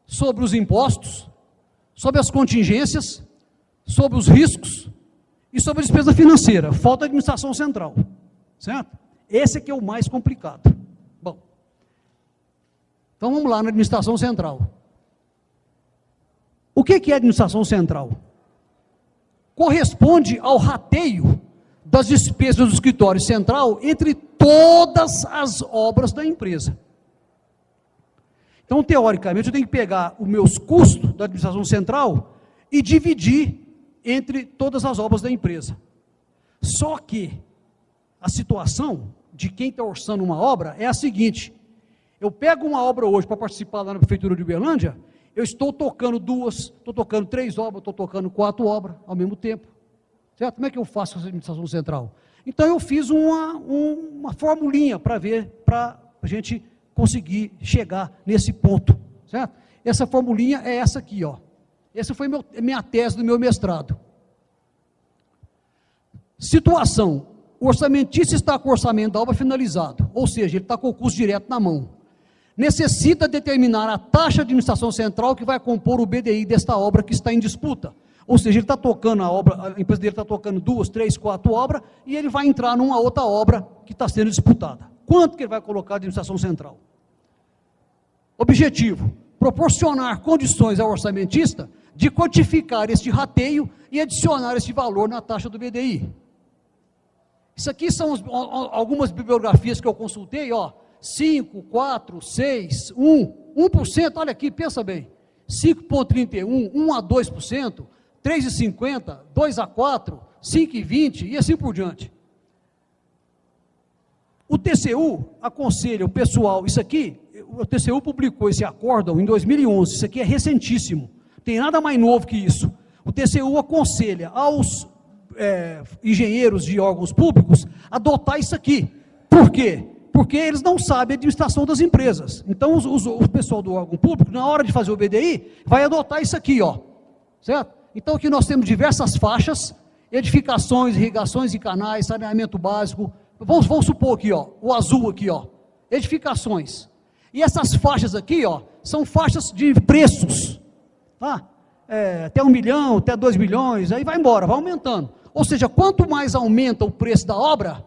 sobre os impostos, sobre as contingências, sobre os riscos e sobre a despesa financeira. Falta a administração central, certo? Esse aqui é o mais complicado. Bom, então vamos lá na administração central. O que é a administração central? Corresponde ao rateio das despesas do escritório central entre todas as obras da empresa. Então, teoricamente, eu tenho que pegar os meus custos da administração central e dividir entre todas as obras da empresa. Só que a situação de quem está orçando uma obra é a seguinte: eu pego uma obra hoje para participar lá na Prefeitura de Uberlândia, eu estou tocando 2, estou tocando 3 obras, estou tocando 4 obras ao mesmo tempo. Certo? Como é que eu faço essa administração central? Então, eu fiz uma formulinha para ver, para a gente conseguir chegar nesse ponto, certo? Essa formulinha é essa aqui, ó. Essa foi minha tese do meu mestrado. Situação: o orçamentista está com o orçamento da obra finalizado, ou seja, ele está com o custo direto na mão. Necessita determinar a taxa de administração central que vai compor o BDI desta obra que está em disputa. Ou seja, ele está tocando a obra, a empresa dele está tocando 2, 3, 4 obras, e ele vai entrar numa outra obra que está sendo disputada. Quanto que ele vai colocar de administração central? Objetivo: proporcionar condições ao orçamentista de quantificar este rateio e adicionar esse valor na taxa do BDI. Isso aqui são algumas bibliografias que eu consultei, ó, 5, 4, 6, 1%, olha aqui, pensa bem, 5,31, 1 a 2%, 3,50, 2 a 4, 5,20 e assim por diante. O TCU aconselha o pessoal, isso aqui, o TCU publicou esse acórdão em 2011, isso aqui é recentíssimo, tem nada mais novo que isso. O TCU aconselha aos engenheiros de órgãos públicos adotar isso aqui. Por quê? Porque eles não sabem a administração das empresas. Então, o pessoal do órgão público, na hora de fazer o BDI, vai adotar isso aqui, ó, certo? Então, aqui nós temos diversas faixas, edificações, irrigações e canais, saneamento básico. Vamos supor aqui, ó, o azul aqui, ó, edificações. E essas faixas aqui, ó, são faixas de preços, tá? Até 1 milhão, até 2 milhões, aí vai embora, vai aumentando. Ou seja, quanto mais aumenta o preço da obra,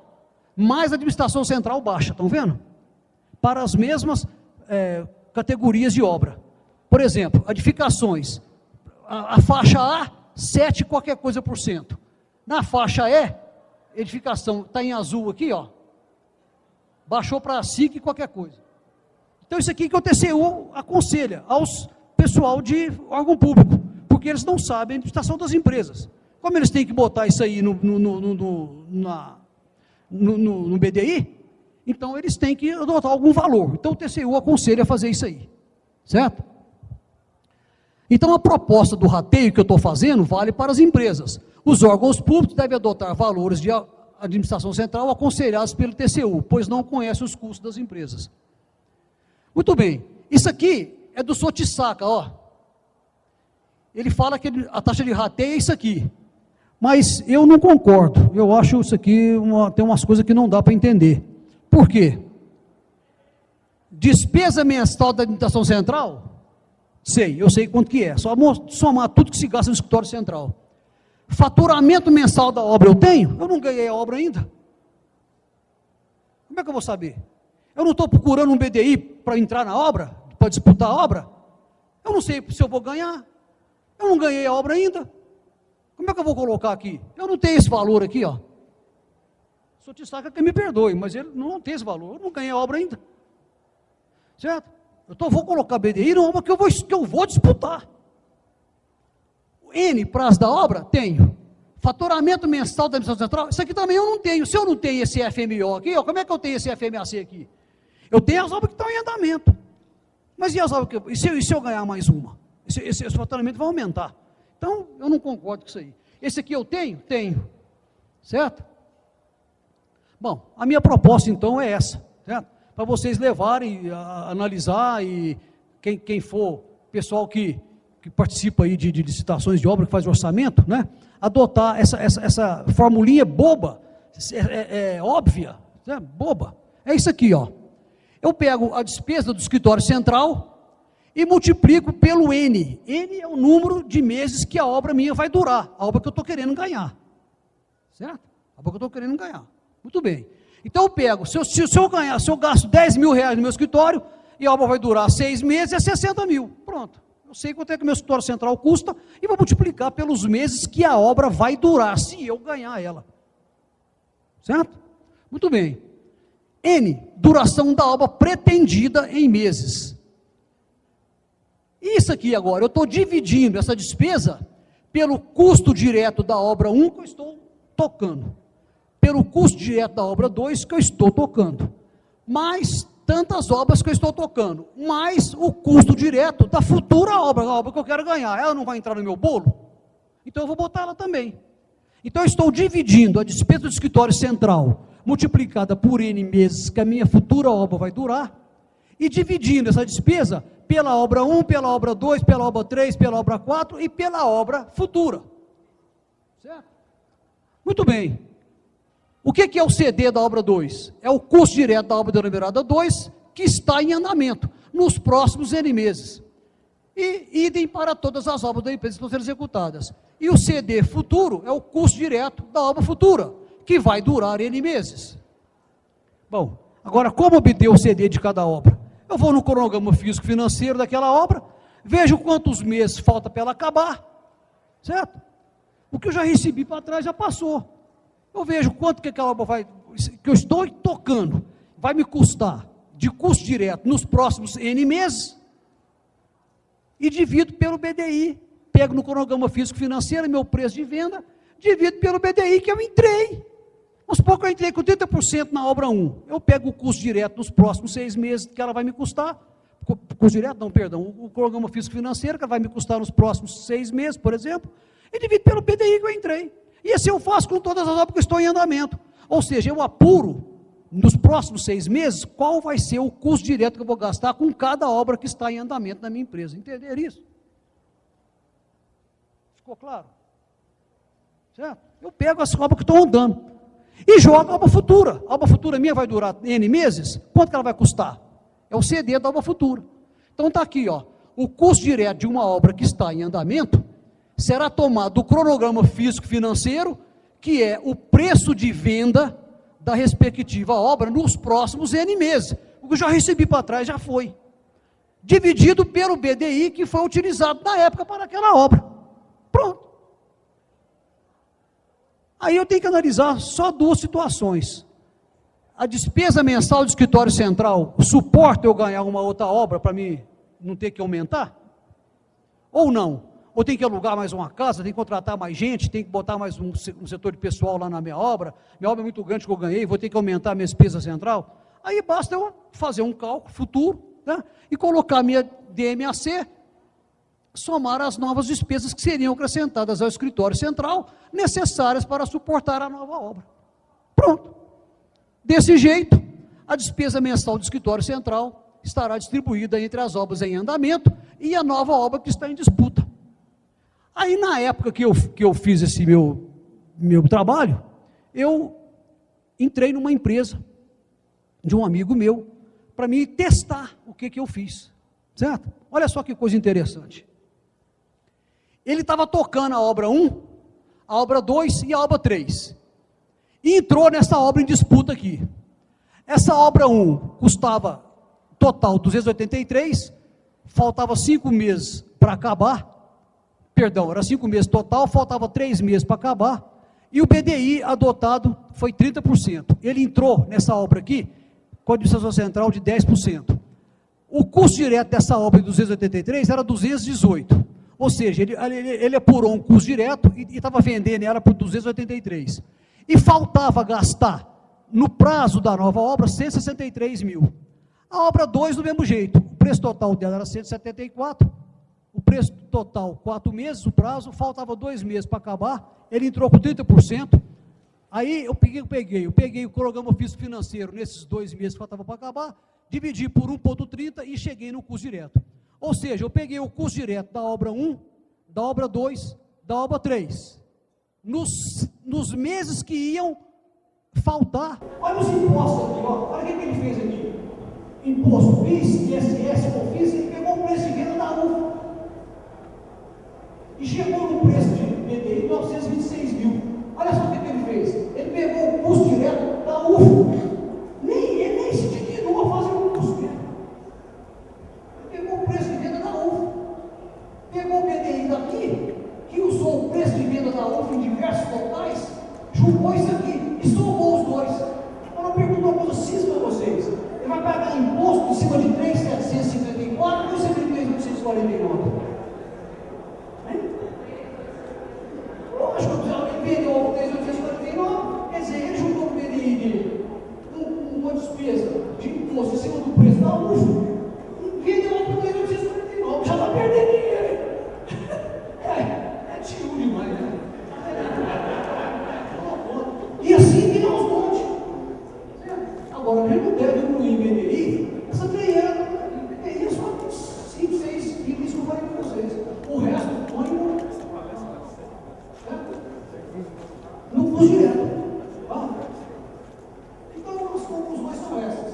mais a administração central baixa, estão vendo? Para as mesmas categorias de obra. Por exemplo, edificações, a faixa A, 7 qualquer coisa por cento. Na faixa E, edificação, está em azul aqui, ó, baixou para 5 qualquer coisa. Então isso aqui que o TCU aconselha aos pessoal de órgão público, porque eles não sabem a administração das empresas. Como eles têm que botar isso aí no BDI, então eles têm que adotar algum valor. Então o TCU aconselha a fazer isso aí, certo? Então a proposta do rateio que eu estou fazendo vale para as empresas. Os órgãos públicos devem adotar valores de administração central aconselhados pelo TCU, pois não conhecem os custos das empresas. Muito bem, isso aqui é do Sotisaka, ó. Ele fala que a taxa de rateio é isso aqui, mas eu não concordo. Eu acho isso aqui, tem umas coisas que não dá para entender. Por quê? Despesa mensal da administração central? Eu sei quanto que é, só somar tudo que se gasta no escritório central. Faturamento mensal da obra eu tenho? Eu não ganhei a obra ainda. Como é que eu vou saber? Eu não estou procurando um BDI para entrar na obra, para disputar a obra? Eu não sei se eu vou ganhar. Eu não ganhei a obra ainda. Como é que eu vou colocar aqui? Eu não tenho esse valor aqui, ó. O Sotisaka que me perdoe, mas ele não tem esse valor. Eu não ganhei a obra ainda. Certo? Vou colocar BDI na obra que eu vou disputar. O N prazo da obra? Tenho. Faturamento mensal da administração central? Isso aqui também eu não tenho. Se eu não tenho esse FMO aqui, ó, como é que eu tenho esse FMAC aqui? Eu tenho as obras que estão em andamento. Mas e as obras que e se eu ganhar mais uma? Esse faturamento vai aumentar. Então, eu não concordo com isso aí. Esse aqui eu tenho? Tenho. Certo? Bom, a minha proposta então é essa, certo? Para vocês levarem, analisar, e quem for, pessoal que participa aí de licitações de obra, que faz orçamento, né? Adotar essa formulinha boba, óbvia, né? Boba. É isso aqui, ó. Eu pego a despesa do escritório central e multiplico pelo N. N é o número de meses que a obra minha vai durar, a obra que eu estou querendo ganhar. Certo? A obra que eu estou querendo ganhar. Muito bem. Então eu pego, se eu gasto 10 mil reais no meu escritório, e a obra vai durar 6 meses, é 60 mil. Pronto. Eu sei quanto é que o meu escritório central custa, e vou multiplicar pelos meses que a obra vai durar, se eu ganhar ela. Certo? Muito bem. N, duração da obra pretendida em meses. Isso aqui agora, eu estou dividindo essa despesa pelo custo direto da obra 1 que eu estou tocando, pelo custo direto da obra 2 que eu estou tocando, mais tantas obras que eu estou tocando, mais o custo direto da futura obra, a obra que eu quero ganhar. Ela não vai entrar no meu bolo? Então eu vou botar ela também. Então eu estou dividindo a despesa do escritório central, multiplicada por N meses que a minha futura obra vai durar, e dividindo essa despesa pela obra 1, pela obra 2, pela obra 3, pela obra 4 e pela obra futura. Certo? Muito bem. O que é o CD da obra 2? É o custo direto da obra denominada 2, que está em andamento, nos próximos N meses. E idem para todas as obras da empresa que estão sendo executadas. E o CD futuro é o custo direto da obra futura, que vai durar N meses. Bom, agora como obter o CD de cada obra? Eu vou no cronograma físico-financeiro daquela obra, vejo quantos meses falta para ela acabar, certo? O que eu já recebi para trás já passou. Eu vejo quanto que aquela obra que eu estou tocando, vai me custar de custo direto nos próximos N meses, e divido pelo BDI, pego no cronograma físico-financeiro, meu preço de venda, divido pelo BDI que eu entrei. Vamos supor que eu entrei com 30% na obra 1. Eu pego o custo direto nos próximos 6 meses que ela vai me custar. Custo direto, não, perdão. O programa físico-financeiro que vai me custar nos próximos 6 meses, por exemplo, e divido pelo PDI que eu entrei. E assim eu faço com todas as obras que estão em andamento. Ou seja, eu apuro nos próximos 6 meses qual vai ser o custo direto que eu vou gastar com cada obra que está em andamento na minha empresa. Entender isso? Ficou claro? Certo? Eu pego as obras que estão andando e jogo a obra futura. A obra futura minha vai durar N meses. Quanto que ela vai custar? É o CD da obra futura. Então está aqui, ó, o custo direto de uma obra que está em andamento será tomado do cronograma físico-financeiro, que é o preço de venda da respectiva obra nos próximos N meses. O que eu já recebi para trás já foi. Dividido pelo BDI que foi utilizado na época para aquela obra. Pronto. Aí eu tenho que analisar só 2 situações. A despesa mensal do escritório central suporta eu ganhar uma outra obra para mim não ter que aumentar? Ou não? Ou tem que alugar mais uma casa, tem que contratar mais gente, tem que botar mais um setor de pessoal lá na minha obra é muito grande que eu ganhei, vou ter que aumentar a minha despesa central? Aí basta eu fazer um cálculo futuro, né, e colocar a minha DMAC, somar as novas despesas que seriam acrescentadas ao escritório central, necessárias para suportar a nova obra. Pronto. Desse jeito, a despesa mensal do escritório central estará distribuída entre as obras em andamento e a nova obra que está em disputa. Aí, na época que eu fiz esse meu trabalho, eu entrei numa empresa de um amigo meu para me testar o que eu fiz, certo? Olha só que coisa interessante. Ele estava tocando a obra 1, a obra 2 e a obra 3. E entrou nessa obra em disputa aqui. Essa obra 1 custava total 283, faltava 5 meses para acabar, perdão, era 5 meses total, faltava 3 meses para acabar, e o BDI adotado foi 30%. Ele entrou nessa obra aqui com a administração central de 10%. O custo direto dessa obra de 283 era 218, ou seja, ele apurou um custo direto e estava vendendo ela por 283. E faltava gastar, no prazo da nova obra, 163 mil. A obra 2, do mesmo jeito, o preço total dela era 174, o preço total, 4 meses, o prazo, faltava 2 meses para acabar, ele entrou com 30%, aí eu peguei o cronograma físico-financeiro nesses 2 meses que faltava para acabar, dividi por 1,30 e cheguei no custo direto. Ou seja, eu peguei o custo direto da obra 1, da obra 2, da obra 3, nos meses que iam faltar. Olha os impostos aqui, ó. Olha o que ele fez aqui. Imposto PIS, ISS, COFINS, ele pegou o preço de venda da UFA. E chegou no preço de BDI 926 mil. Olha só o que ele fez. Ele pegou o custo direto da UFA. Ele nem se dignou a fazer o custo direto. Ele pegou o preço de venda da UFA. Pegou o BDI daqui, que usou o preço de venda da UFA em diversos locais, julgou isso aqui e somou os dois. Agora eu pergunto uma coisa simples para vocês. Ele vai pagar imposto em cima de 3.754 ou 3.849? Lógico, ele vendeu 3.849, quer dizer, ele julgou o BDI dele uma despesa de imposto em cima do preço da UFA e vendeu por 3.849, já está perdendo dinheiro. É tiro demais, né? E assim tem aos montes. Agora, a gente não deve incluir BDI, essa treina, BDI é só 5, 6 itens que eu falei para vocês. O resto, põe no custo direto. Então, as conclusões são essas.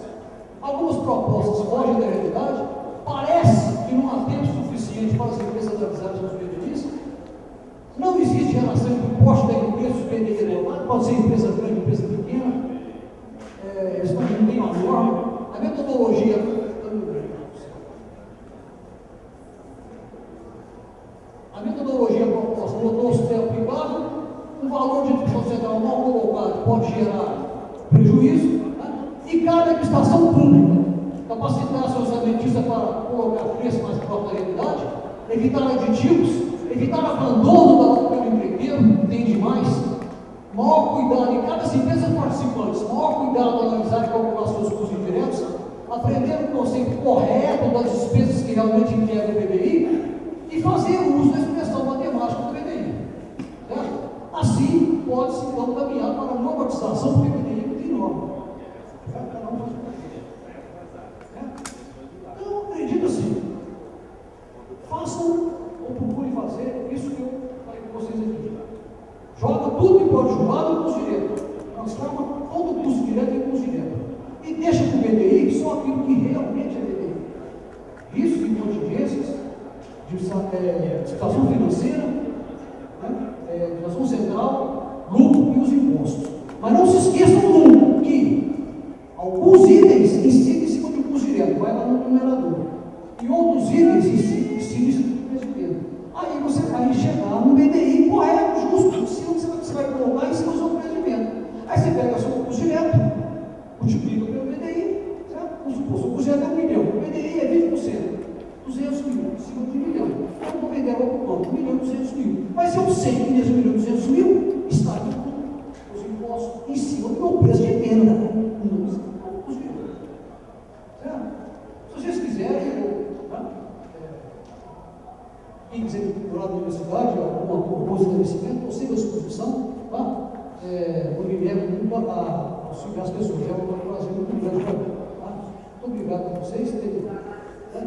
Algumas propostas fogem da realidade, parece que não há tempo suficiente para as empresas analisarem os BDIs. Não existe relação entre o porte da empresa e os BDIs elevados, pode ser empresa grande, empresa pequena, eles não têm uma norma, a metodologia. A metodologia proposta botou o sistema privado, um valor de administração central mal colocado pode gerar prejuízo, né? E cada administração pública capacitar seus orçamentistas para colocar preço mais próximo da realidade, evitar aditivos, evitar abandono da obra pelo empreiteiro, tem demais, maior cuidado em cada 50 participantes, maior cuidado ao analisar e calcular seus custos indiretos, aprender o conceito correto das despesas que realmente integram o BDI e fazer uso da expressão matemática do BDI. Certo? Assim, pode-se então caminhar para a normatização, porque o BDI não tem norma. Cada um faz o que quer. Então, eu acredito assim, façam ou procurem fazer isso que eu falei com vocês aqui. Joga tudo que pode jogar no custo direto. Transforma todo o custo direto em custo direto. E deixa para o BDI só aquilo que realmente é BDI. Riscos e contingências, de situação financeira, né? Situação central, lucro e os impostos. Mas não se esqueçam que alguns itens incidem em cima de um custo direto, vai lá no numerador. E outros itens incidem em cima do presidente. Aí você vai chegar no BDI correto, justo, você vai colocar em cima do seu procedimento. Aí você pega o seu custo direto, multiplica pelo BDI, certo? Vamos supor, o seu custo direto é 1 milhão, o BDI é 20%, 200 mil, em cima de 1 milhão. Então eu vou vender ao banco, 1 milhão e 200 mil. Mas eu sei que nesse 1 milhão e 200 mil está os impostos em cima do meu preço de venda, não está no custo direto. Certo? Se vocês quiserem, quem quiser procurar na universidade, alguma coisa de conhecimento, ou seja, a exposição, tá? O Guilherme muito a auxiliar as pessoas. É um prazer muito grande para mim. Tá? Muito obrigado a vocês. Tá?